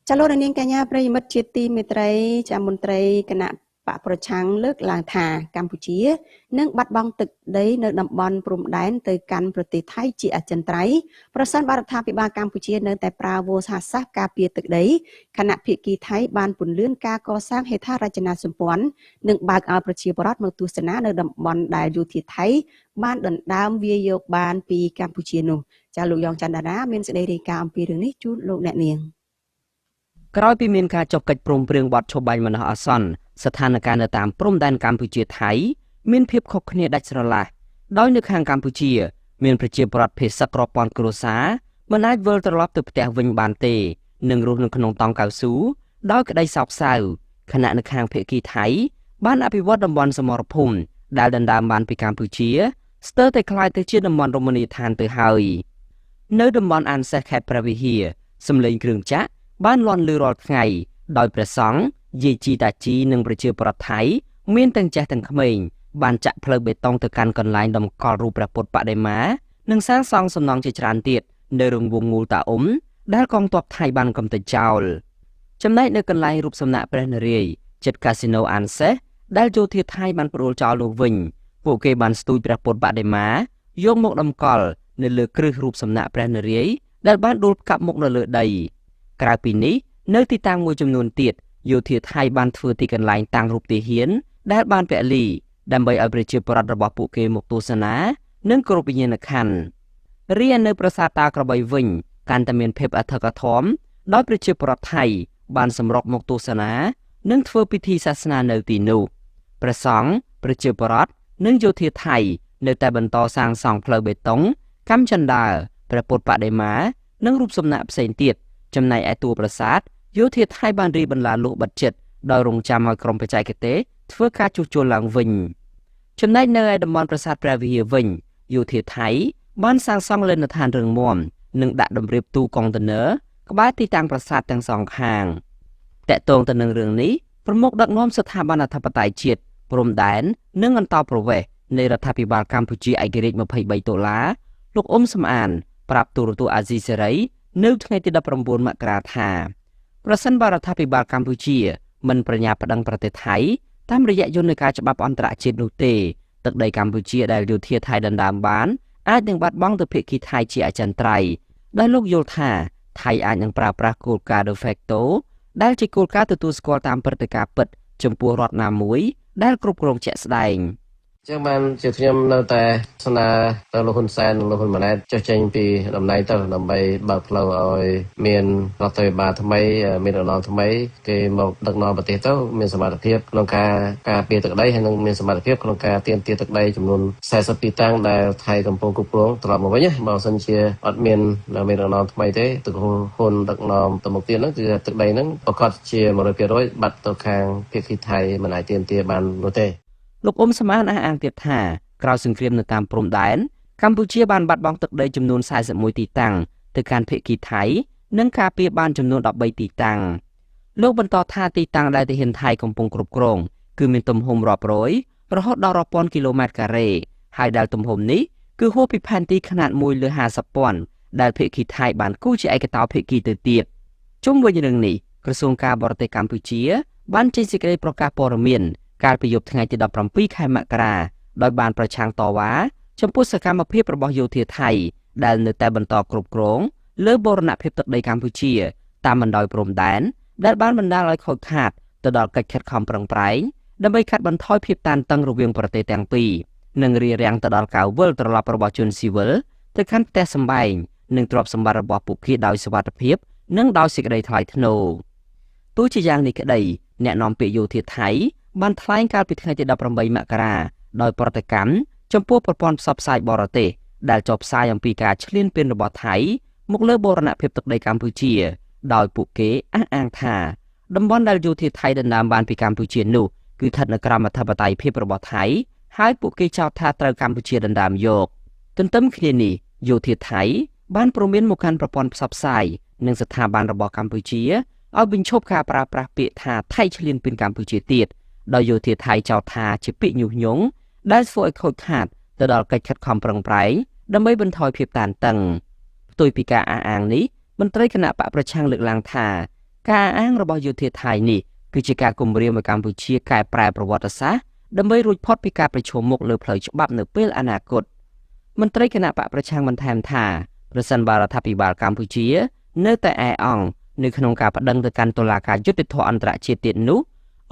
ចាលោកនាងកញ្ញាប្រិយមិត្តជាទីមេត្រីចាមន្ត្រីគណៈបកប្រឆាំងលើកឡើងថាកម្ពុជានឹងបាត់បង់ទឹកដីនៅតំបន់ព្រំដែនទៅកាន់ប្រទេសថៃជាអចិន្ត្រៃយ៍ប្រសិនបើរដ្ឋាភិបាលកម្ពុជានៅតែប្រើវោហារសាស្ត្រការពារទឹកដីគណៈភាគីថៃបានពន្យាការកសាងហេដ្ឋារចនាសម្ព័ន្ធនិងបើកឲ្យប្រជាពលរដ្ឋមកទស្សនានៅតំបន់ដែលយោធាថៃបានដណ្ដើមវាយកបានពីកម្ពុជានោះចាលោកយ៉ងច័ន្ទតារាមានសេចក្តីរាយការណ៍អំពីរឿងនេះជូនលោកអ្នកនាងក្រោយពីមានការចុះកិច្ចព្រមព្រៀងបទឈប់បាញ់បណ្ដោះអាសន្នស្ថានភាពនៅតាមព្រំដែនកម្ពុជាថៃមានភាពខុសគ្នាដាច់ស្រឡះដោយនៅខាងកម្ពុជាមានប្រជាពលរដ្ឋភេសករាប់ពាន់គ្រួសារមិនអាចវិលត្រឡប់ទៅផ្ទះវិញបានទេនិងរស់នៅក្នុងតង់កៅស៊ូដោយក្តីសោកសៅខណៈនៅខាងភាគីថៃបានអភិវឌ្ឍតំបន់សមរភូមិដែលដណ្ដើមបានពីកម្ពុជាស្ទើរតែក្លាយទៅជាតំបន់រមណីយដ្ឋានទៅហើយនៅតំបន់អានសេះខេត្តព្រះវិហារសម្លេងគ្រឿងចាក់បានលាន់ឮរាល់ថ្ងៃដោយព្រះសង្ឃយាយជីតាជីនិងប្រជាពលរដ្ឋថៃមានទាំងចាស់ទាំងក្មេងបានចាក់ផ្លូវបេតុងទៅកាន់កន្លែងតម្កល់រូបព្រះពុទ្ធបដិមានិងសាងសង់សំណង់ជាច្រើនទៀតនៅរង្វង់មូលតាអ៊ុំដែលកងទ័ពថៃបានកំទេចចោលចំណែកនៅកន្លែងរូបសំណាកព្រះនរាយណ៍ជិតកាស៊ីណូអានសេះដែលយោធាថៃបានប្រួលចោលនោះវិញពួកគេបានស្ទូចព្រះពុទ្ធបដិមាយកមកតម្កល់នៅលើគ្រឹះរូបសំណាកព្រះនរាយណ៍ដែលបានដួលកាប់មុខនៅលើដីក្រៅពីនេះនៅទីតាំងមួយចំនួនទៀតយោធាថៃបានធ្វើទីកន្លែងតាំងរូបទាហានដែលបានពលីដើម្បីឲ្យប្រជាពលរដ្ឋរបស់ពួកគេមកទស្សនានិងគោរពវិញ្ញាណក្ខន្ធរីឯនៅប្រាសាទតាក្របីវិញកាន់តែមានភាពអធិកអធមដោយប្រជាពលរដ្ឋថៃបានសម្រុកមកទស្សនានិងធ្វើពិធីសាសនានៅទីនោះព្រះសង្ឃប្រជាពលរដ្ឋនិងយោធាថៃនៅតែបន្តសាងសង់ផ្លូវបេតុងកម្មចន្ទាព្រះពុទ្ធបដិមានិងរូបសំណាកផ្សេងទៀតចំណែកឯតួប្រាសាទយោធាថៃបានរីបន្លាលក់បិទជិតដោយរងចាំឲ្យក្រុមបច្ចេកទេសធ្វើការជួសជុលឡើងវិញចំណែកនៅឯតំបន់ប្រាសាទព្រះវិហារវិញយោធាថៃបានសាងសង់លិនដ្ឋានរឹងមាំនិងដាក់តម្រៀបទូកុងតឺន័រក្បែរទីតាំងប្រាសាទទាំងសងខាងតាក់ទងទៅនឹងរឿងនេះប្រមុខដឹកនាំស្ថាប័នអធិបតេយ្យជាតិព្រំដែននិងអន្តរប្រវេសន៍នៃរដ្ឋាភិបាលកម្ពុជាឯករាជ្យ$23លោកអ៊ុំសំអានប្រាប់ទូរទស្សន៍អាស៊ីសេរីនៅថ្ងៃទី19មករាថាប្រសិនបើរដ្ឋាភិបាលកម្ពុជាមិនប្រញាប់ប្តឹងប្រទេសថៃតាមរយៈយន្តការច្បាប់អន្តរជាតិនោះទេទឹកដីកម្ពុជាដែលយោធាថៃដណ្ដើមបានអាចនឹងបាត់បង់ទៅភាគីថៃជាអចិន្ត្រៃយ៍ដោយលោកយល់ថាថៃអាចនឹងប្រើប្រាស់គោលការណ៍ de facto ដែលជាគោលការណ៍ទទួលស្គាល់តាមព្រឹត្តិការណ៍ពិតចំពោះរដ្ឋណាមួយដែលគ្រប់គ្រងជាក់ស្ដែងចឹងបានជាខ្ញុំនៅតែស្នើទៅលោកហ៊ុនសែននិងលោកហ៊ុនម៉ាណែតចុះចេញពីតំណែងទៅដើម្បីបើកផ្លូវឲ្យមានរដ្ឋាភិបាលថ្មីមានដំណងថ្មីគេមកដឹកនាំប្រទេសទៅមានសមត្ថភាពក្នុងការពារទឹកដីហើយនិងមានសមត្ថភាពក្នុងការទាមទារទឹកដីចំនួន42តាំងដែលថៃកំពុងគ្រប់គ្រងត្រឡប់មកវិញបើមិនជាអត់មានដំណងថ្មីទេទឹកហ៊ុនដឹកនាំទៅមុខទៀតហ្នឹងគឺទឹកដីហ្នឹងប្រកាសជា 100% បាត់ទៅខាងភាគីថៃមិនអាចទាមទារបាននោះទេលោកអ៊ុំសំអានអះអាងទៀតថាក្រោយសង្គ្រាមនៅតាមព្រំដែនកម្ពុជាបានបាត់បង់ទឹកដីចំនួន41ទីតាំងទៅកាន់ភាគីថៃនិងការពារបានចំនួន13ទីតាំងលោកបន្តថាទីតាំងដែលទាហានថៃកំពុងគ្រប់គ្រងគឺមានទំហំរាប់រយរហូតដល់រាប់ពាន់គីឡូម៉ែត្រការ៉េហើយដែលទំហំនេះគឺហួសពីផែនទីខ្នាត1លើ50,000ដែលភាគីថៃបានគូជាឯកតោភាគីទៅទៀតជុំវិញរឿងនេះក្រសួងការបរទេសកម្ពុជាបានចេញសេចក្តីប្រកាសព័ត៌មានកាលពីយប់ថ្ងៃទី17ខែមករាដោយបានប្រឆាំងតវ៉ាចំពោះសកម្មភាពរបស់យោធាថៃដែលនៅតែបន្តគ្រប់គ្រងលើបូរណភាពទឹកដីកម្ពុជាតាមបណ្ដោយព្រំដែនដែលបានបណ្ដាលឲ្យខូចខាតទៅដល់កិច្ចខិតខំប្រឹងប្រែងដើម្បីកាត់បន្ថយភាពតានតឹងរវាងប្រទេសទាំងពីរនិងរារាំងទៅដល់ការវិលត្រឡប់របស់ជនស៊ីវិលទៅកាន់ផ្ទះសម្បែងនិងទ្រព្យសម្បត្តិរបស់ពួកគេដោយសុវត្ថិភាពនិងដោយសេចក្តីថ្លៃថ្នូរទោះជាយ៉ាងនេះក្តីអ្នកនាំពាក្យយោធាថៃបានថ្លែងកាលពីថ្ងៃទី18មករាដោយប្រតិកម្មចំពោះប្រព័ន្ធផ្សព្វផ្សាយបរទេសដែលចុះផ្សាយអំពីការឈ្លានពានរបស់ថៃមកលើបូរណភាពទឹកដីកម្ពុជាដោយពួកគេអះអាងថាតំបន់ដែលយោធាថៃដណ្ដើមបានពីកម្ពុជានោះគឺស្ថិតនៅក្រោមអធិបតេយ្យភាពរបស់ថៃហើយពួកគេចោទថាត្រូវកម្ពុជាដណ្ដើមយកទន្ទឹមគ្នានេះយោធាថៃបានព្រមានមកកាន់ប្រព័ន្ធផ្សព្វផ្សាយនិងស្ថាប័នរបស់កម្ពុជាឲ្យបញ្ឈប់ការប្រើប្រាស់ពាក្យថាថៃឈ្លានពានកម្ពុជាទៀតដោយយោធាថៃចោទថាជាពាក្យញុះញង់ដែលធ្វើឲ្យខូចខាតទៅដល់កិច្ចខិតខំប្រឹងប្រែងដើម្បីបន្ថយភាពតានតឹងផ្ទុយពីការអះអាងនេះមន្ត្រីគណៈបកប្រឆាំងលើកឡើងថា ការអាងរបស់យោធាថៃនេះគឺជាការគម្រាមឲ្យកម្ពុជាកែប្រែប្រវត្តិសាស្ត្រដើម្បីរួចផុតពីការប្រឈមមុខលើផ្លូវច្បាប់នៅពេលអនាគតមន្ត្រីគណៈបកប្រឆាំងបន្ថែមថាប្រសិនបើរដ្ឋាភិបាលកម្ពុជានៅតែអែអង្កនៅក្នុងការប្តឹងទៅកាន់តុលាការយុត្តិធម៌អន្តរជាតិទៀតនោះ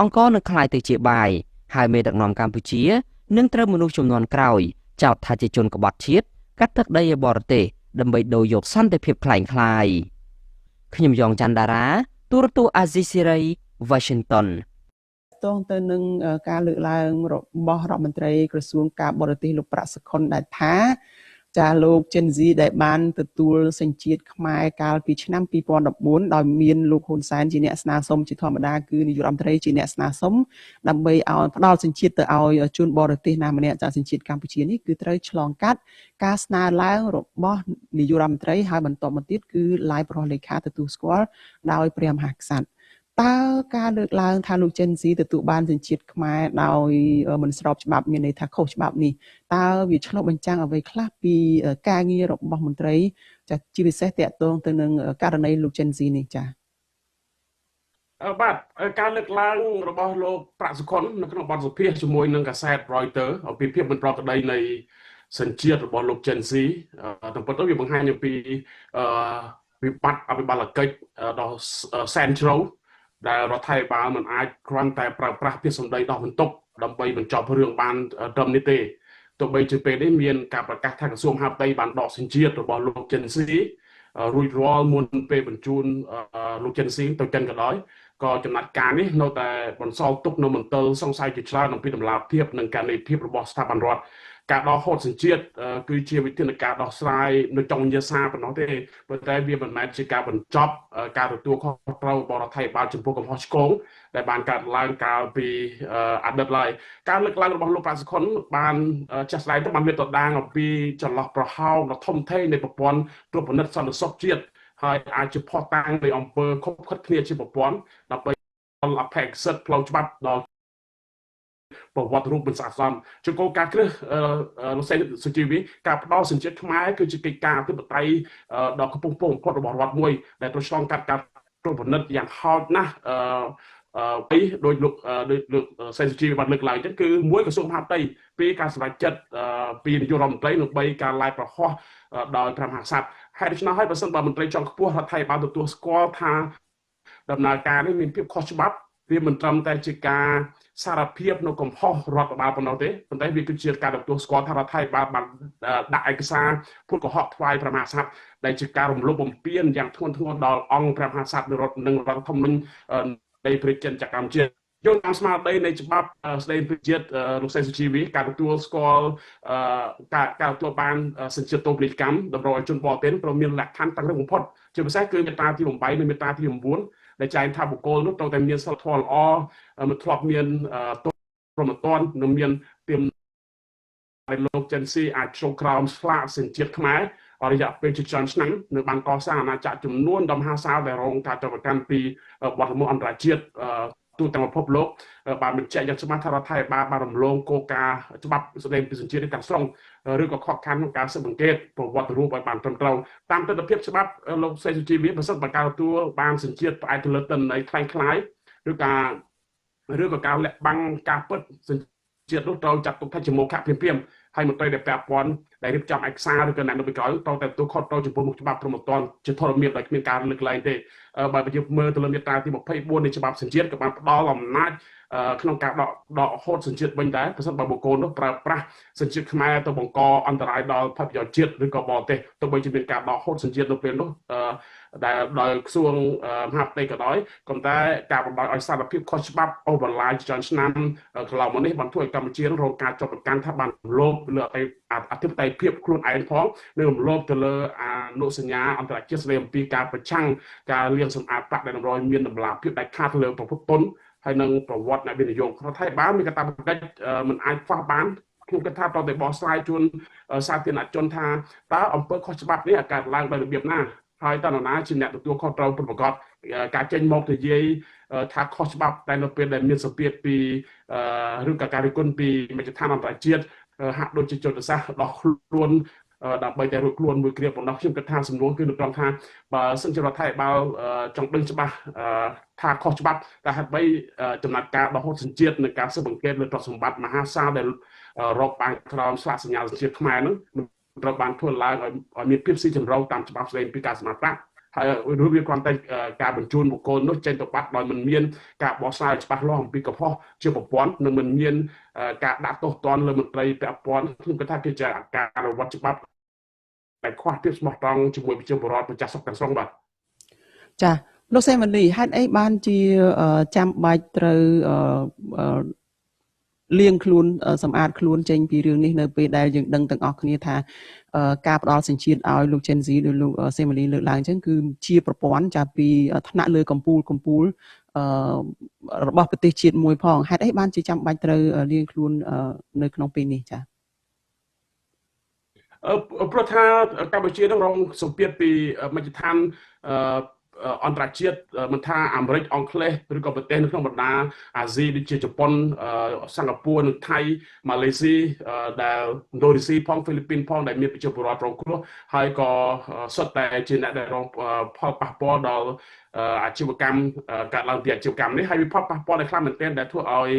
អង្គរនឹងក្លាយទៅជាបាយហើយមេដឹកនាំកម្ពុជានឹងត្រូវមនុស្សជំនាន់ក្រោយចោទថាជាជនក្បត់ជាតិកាត់ទឹកដីឲ្យបរទេសដើម្បីដូរយកសន្តិភាពคล้ายៗខ្ញុំយ៉ងច័ន្ទតារាទូរទស្សន៍អាស៊ីសេរី Washington តងទៅនឹងការលើកឡើងរបស់រដ្ឋមន្ត្រីក្រសួងការបរទេសលោកប្រាក់សុខុនដែលថាចាលោកចិនស៊ីដែលបានទទួលសញ្ជាតិខ្មែរកាលពីឆ្នាំ2014ដោយមានលោកហ៊ុនសែនជាអ្នកស្នើសុំជាធម្មតាគឺនាយករដ្ឋមន្ត្រីជាអ្នកស្នើសុំដើម្បីឲ្យផ្ដល់សញ្ជាតិទៅឲ្យជនបរទេសណាម្នាក់ចាសញ្ជាតិកម្ពុជានេះគឺត្រូវឆ្លងកាត់ការស្នើឡើងរបស់នាយករដ្ឋមន្ត្រីហើយបន្តមកទៀតគឺឡាយប្រោះលេខាទទួលស្គាល់ដោយព្រះមហាក្សត្រតើការលើកឡើងថាលោកចិនស៊ីទទួលបានសញ្ជាតិខ្មែរដោយមិនស្របច្បាប់មានន័យថាខុសច្បាប់នេះតើវាឆ្លុះបញ្ចាំងអ្វីខ្លះពីការងាររបស់មន្ត្រីចាជាពិសេសតាក់ទងទៅនឹងករណីលោកចិនស៊ីនេះចាបាទការលើកឡើងរបស់លោកប្រាក់សុខុននៅក្នុងបទសម្ភាសន៍ជាមួយនឹងកាសែត Reuters អំពីភាពមិនប្រក្រតីនៃសញ្ជាតិរបស់លោកចិនស៊ីតាមពិតទៅវាបង្ហាញអំពីវិបត្តិអភិបាលកិច្ចដ៏សែនជ្រៅដែលរដ្ឋាភិបាលមិនអាចគ្រាន់តែប្រើប្រាស់ពាក្យសម្ដីដោះបន្ទុកដើម្បីបញ្ចប់រឿងបានត្រឹមនេះទេទោះបីជាពេលនេះមានការប្រកាសថាក្រសួងមហាផ្ទៃបានដកសញ្ជាតិរបស់លោកចិនស៊ីរួចរាល់មុនពេលបញ្ជូនលោកចិនស៊ីទៅចិនក៏ដោយក៏ចំណាត់ការនេះនៅតែបន្សល់ទុកនៅមន្ទិលសង្ស័យជាច្រើនអំពីតម្លាភាពនិងការនីតិភាពរបស់ស្ថាប័នរដ្ឋការដកហូតសញ្ជាតិគឺជាវិធានការដោះស្រាយនៅចុងវិញ្ញាសាប៉ុណ្ណោះទេប៉ុន្តែវាមិនមែនជាការបញ្ចប់ការទទួលខុសត្រូវរបស់រដ្ឋាភិបាលចំពោះកំហុសឆ្គងដែលបានកើតឡើងកាលពីអតីតឡើយការលើកឡើងរបស់លោកប្រាក់សុខុនបានចាស់ស្ដែងទៅបានមានតដាងអំពីចន្លោះប្រហោងដ៏ធំធេងនៃប្រព័ន្ធត្រួតពិនិត្យសន្តិសុខជាតិហើយអាចជាផុសតាងនៃអង្គើខុបខិតគ្នាជាប្រព័ន្ធដើម្បីអភ័យសិទ្ធិផ្លូវច្បាប់ដល់ប្រវត្តិរូបមិនស្អាតស្អំជាគោលការណ៍គ្រឹះលោកសេនសុជីវីការផ្ដល់សញ្ជាតិខ្មែរគឺជាកិច្ចការអធិបតេយ្យដ៏កំពុងបំផុតរបស់រដ្ឋមួយដែលត្រូវឆ្លងកាត់ការត្រួតពិនិត្យយ៉ាងហោចណាស់ដោយលោកសេនសុជីវីបានលើកឡើងចឹងគឺមួយក្រសួងមហាផ្ទៃពីរការសម្រេចចិត្តពីនាយករដ្ឋមន្ត្រីនិងបីការឡាយប្រហោះដោយព្រះមហាក្សត្រហើយដូច្នោះហើយបើសិនបើមន្ត្រីជាន់ខ្ពស់រដ្ឋាភិបាលទទួលស្គាល់ថាដំណើរការនេះមានភាពខុសច្បាប់វាមិនត្រឹមតែជាការសារភាពនៅកំហុសរដ្ឋបាលប៉ុណ្ណោះទេប៉ុន្តែវាគឺជាការទទួលស្គាល់ថារដ្ឋាភិបាលបានដាក់ឯកសារពុតកុហកថ្វាយព្រះមហាក្សត្រដែលជាការរំលោភបំពានយ៉ាងធ្ងន់ធ្ងរដល់អង្គព្រះមហាក្សត្រនិងរដ្ឋធម្មនុញ្ញនៃប្រជាជាតិកម្ពុជាយោងតាមស្មារតីនៃច្បាប់ស្តីពីជាតិលោកសេនសុជីវីការទទួលស្គាល់ការទទួលបានសញ្ជាតិតូបនីយកម្មតម្រូវឲ្យជនបរទេសត្រូវមានលក្ខខណ្ឌតឹងរឹងបំផុតជាពិសេសគឺមាត្រាទី8និងមាត្រាទី9ដែលចែងថាបុគ្គលនោះត្រូវតែមានសិលធម៌ល្អមិនធ្លាប់មានទោសប្រមទ័ននិងមានទាមដែលលោកចិនស៊ីអាចចូលក្រោមស្លាកសញ្ជាតិខ្មែរអរយៈពេលជាច្រើនឆ្នាំនៅបានកសាងអាណាចក្រចំនួនដ៏មហាសាលដែលរងការចោទប្រកាន់ពីបទល្មើសអន្តរជាតិទូទាំងពិភពលោកបានបញ្ជាក់យ៉ាងច្បាស់ថារដ្ឋាភិបាលបានរំលងគោលការណ៍ច្បាប់ស្តីពីសញ្ជាតិទាំងស្រុងឬក៏ខកខានក្នុងការស៊ើបអង្កេតប្រវត្តិរូបឲ្យបានត្រឹមត្រូវតាមទស្សនវិជ្ជាច្បាប់លោកសេនសុជីវីប្រសិទ្ធបើការទទួលបានសញ្ជាតិផ្អែកទៅលើទិន្នន័យคล้ายៗឬក៏ការលាក់បាំងការពិតសញ្ជាតិនោះត្រូវចាត់ទុកថាជាមោឃៈភ្លាមៗហើយមន្ត្រីដែលពាក់ព័ន្ធដែលរៀបចំឯកសារឬក៏អ្នកនៅពីក្រោយត្រូវតែទទួលខុសត្រូវចំពោះមុខច្បាប់ព្រមទាំងជាធរមានដោយគ្មានការលើកលែងទេបើយើងមើលទៅលើមាត្រាទី24នៃច្បាប់សញ្ជាតិក៏បានផ្ដល់អំណាចក្នុងការដកហូតសញ្ជាតិវិញដែរប្រសិនបើបុគ្គលនោះប្រើប្រាស់សញ្ជាតិខ្មែរទៅបង្កអន្តរាយដល់ផលប្រយោជន៍ជាតិឬក៏បរទេសទោះបីជាមានការដកហូតសញ្ជាតិនៅពេលនោះដែលដោយក្រសួងមហាផ្ទៃក៏ដោយក៏តែការបំផាត់ឲ្យសារភាពខុសច្បាប់អូសបន្លាយច្រើនឆ្នាំកន្លងមកនេះបានធ្វើឲ្យកម្ពុជារងការចាប់ប្រកាន់ថាបានលោភលើអធិបតេយ្យភាពខ្លួនឯងផងនិងរំលោភទៅលើអនុសញ្ញាអន្តរជាតិស្តីអំពីការប្រឆាំងការលាងសម្អាតប្រាក់ដែលតម្រូវមានតម្លាភាពដាច់ខាតលើប្រភពទុនហើយនឹងប្រវត្តិអ្នកវិនិយោគរដ្ឋាភិបាលមានកាតព្វកិច្ចមិនអាចខ្វះបានខ្ញុំគិតថាត្រូវតែបោះស្រាយជូនសាធារណជនថាតើអំពើខុសច្បាប់នេះកើតឡើងដោយរបៀបណាហើយតើនរណាជាអ្នកទទួលខុសត្រូវពិតប្រាកដការចេញមកនិយាយថាខុសច្បាប់តែនៅពេលដែលមានសម្ពាធពីឬក៏ការរិះគន់ពីមជ្ឈដ្ឋានអន្តរជាតិហាក់ដូចជាយុទ្ធសាស្ត្រដោះខ្លួន ដើម្បីតែរួចខ្លួនមួយគ្រាប៉ុណ្ណោះខ្ញុំគិតថាសំណួរគឺនៅត្រង់ថាបើសិនជារដ្ឋាភិបាលចង់ដឹងច្បាស់ថាខុសច្បាប់តែហេតុបីចំណាត់ការដោះហូតសញ្ជាតិនិងការស៊ើបអង្កេតលើទ្រព្យសម្បត្តិមហាសាលដែលរកបានក្រោមស្លាកសញ្ញាសញ្ជាតិខ្មែរនោះត្រូវបានធ្វើឡើងឲ្យមានភាពស៊ីជម្រៅតាមច្បាប់ស្តីពីការសម្អាតប្រាក់ហើយឬវាគ្រាន់តែការបញ្ជូនបុគ្គលនោះចេញទៅបាត់ដោយមិនមានការបកស្រាយច្បាស់លាស់អំពីកំហុសជាប្រព័ន្ធនិងមិនមានការដាក់ទោសទណ្ឌលើមន្ត្រីពាក់ព័ន្ធខ្ញុំគិតថាគឺជាការអនុវត្តច្បាប់ដែលខ្វះភាពស្មោះត្រង់ជាមួយប្រជាពលរដ្ឋម្ចាស់សុខទាំងស្រុងបាទចាលោកសេមលីហេតុអីបានជាចាំបាច់ត្រូវលាងខ្លួនសម្អាតខ្លួនចេញពីរឿងនេះនៅពេលដែលយើងដឹងទាំងអស់គ្នាថាការផ្ដល់សញ្ជាតិឲ្យលោក Gen Z ដោយលោកសេមលីលើកឡើងអញ្ចឹងគឺជាប្រព័ន្ធចាប់ពីថ្នាក់លើកម្ពុជារបស់ប្រទេសជាតិមួយផងហេតុអីបានជាចាំបាច់ត្រូវលាងខ្លួននៅក្នុងពេលនេះចាព្រោះថាកម្ពុជានឹងរងសម្ពាធពីមជ្ឈដ្ឋានអន្តរជាតិមិនថាអាមេរិកអង់គ្លេសឬក៏ប្រទេសនៅក្នុងបណ្ដាអាស៊ីដូចជាជប៉ុនសិង្ហបុរីនិងថៃម៉ាឡេស៊ីដែលឥណ្ឌូនេស៊ីផងហ្វីលីពីនផងដែលមានប្រជាពលរដ្ឋរងគ្រោះហើយក៏សុទ្ធតែជាអ្នកដែលរងផលប៉ះពាល់ដល់អាជីវកម្មកើតឡើងពីអាជីវកម្មនេះហើយវាផលប៉ះពាល់ដែលខ្លាំងមែនទែនដែលធ្វើឲ្យ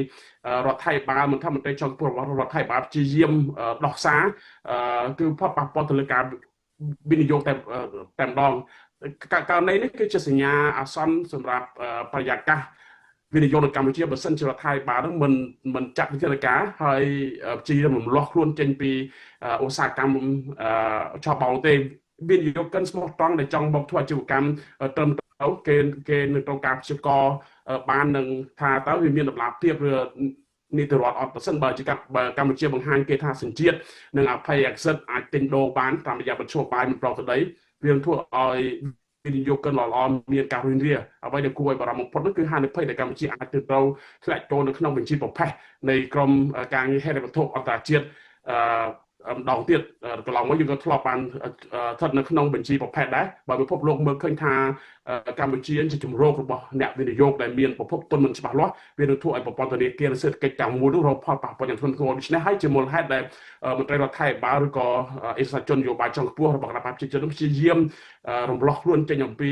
រដ្ឋាភិបាលមិនថាមន្ត្រីជាន់ខ្ពស់របស់រដ្ឋាភិបាលព្យាយាមដោះសារគឺផលប៉ះពាល់ទៅលើការវិនិយោគតែម្ដងករណីនេះគឺជាសញ្ញាអាសន្នសម្រាប់បរិយាកាសវិនិយោគនៅកម្ពុជាបើសិនជារដ្ឋាភិបាលនឹងមិនចាត់វិធានការហើយព្យាយាមរំលាស់ខ្លួនចេញពីឧស្សាហកម្មឆោបបោកទេវិនិយោគិនស្មោះត្រង់ដែលចង់មកធ្វើអាជីវកម្មត្រឹមត្រូវគេនៅក្នុងការព្យាករបាននឹងថាតើវាមានតម្លាភាពឬនីតិរដ្ឋអត់ប្រសិនបើកម្ពុជាបង្ហាញគេថាសញ្ជាតិនិងអភ័យអក្សិតអាចទិញដូរបានតាមរយៈបញ្ឈប់បាយមិនប្រកបដីវាធ្វើឲ្យវិនិយោគិនល្អមានការរុញរាអ្វីដែលគួរឲ្យបារម្ភបំផុតនោះគឺហានិភ័យដែលកម្ពុជាអាចទៅត្រូវធ្លាក់ចូលនៅក្នុងបញ្ជីប្រភេទនៃក្រមការងារហេតុវត្ថុអន្តរជាតិម្ដងទៀតកន្លងមកយើងក៏ធ្លាប់បានស្ថិតនៅក្នុងបញ្ជីប្រភេទដែរបើពិភពលោកមើលឃើញថាកម្ពុជាជាជំរករបស់អ្នកវិនិយោគដែលមានប្រភពទុនមិនច្បាស់លាស់វានឹងធ្វើឲ្យប្រព័ន្ធធនាគារសេដ្ឋកិច្ចទាំងមូលនោះរងផលប៉ះពាល់យ៉ាងធ្ងន់ធ្ងរដូច្នេះហើយជាមូលហេតុដែលមន្ត្រីរដ្ឋាភិបាលឬក៏អេសាជននយោបាយចុងខ្ពស់របស់គណៈបព្វជិជនព្យាយាមរំលោះខ្លួនចេញអំពី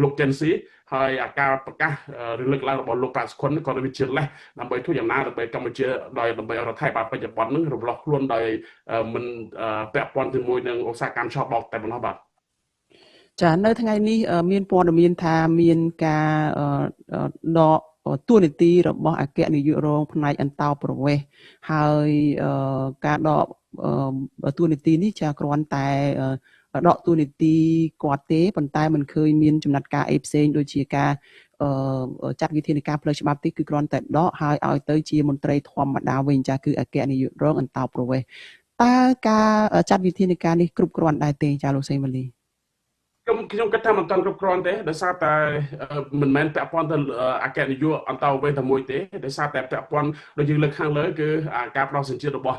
លោក Gen Z ហើយអាការប្រកាសឬលើកឡើងរបស់លោកប៉ាសុខុនក៏វាជាលេសដើម្បីធ្វើយ៉ាងណាដើម្បីកម្ពុជាដើម្បីរដ្ឋាភិបាលបច្ចុប្បន្ននឹងរំលោះខ្លួនដោយមិនពាក់ព័ន្ធជាមួយនឹងឧស្សាហកម្មឆោបបោកតែប៉ុណ្ណោះបាទចានៅថ្ងៃនេះមានព័ត៌មានថាមានការដកតួនាទីរបស់អគ្គនាយករងផ្នែកអន្តោប្រវេសន៍ហើយការដកតួនាទីនេះចាគ្រាន់តែដកតួនាទីគាត់ទេប៉ុន្តែមិនឃើញមានចំណាត់ការអីផ្សេងដូចជាការចាត់វិធានការផ្លូវច្បាប់ទេគឺគ្រាន់តែដកហើយឲ្យទៅជាមន្ត្រីធម្មតាវិញចាគឺអគ្គនាយករងអន្តោប្រវេសន៍តើការចាត់វិធានការនេះគ្រប់គ្រាន់ដែរទេចាលោកសេមលីខ្ញុំគិតថាមិនទាន់គ្រប់គ្រាន់ទេដោយសារតែមិនមែនពាក់ព័ន្ធទៅអគ្គនាយកអន្តោប្រវេសន៍តែមួយទេដោយសារតែពាក់ព័ន្ធដូចយើងលើកខាងលើគឺការផ្ដោតសញ្ជាតិរបស់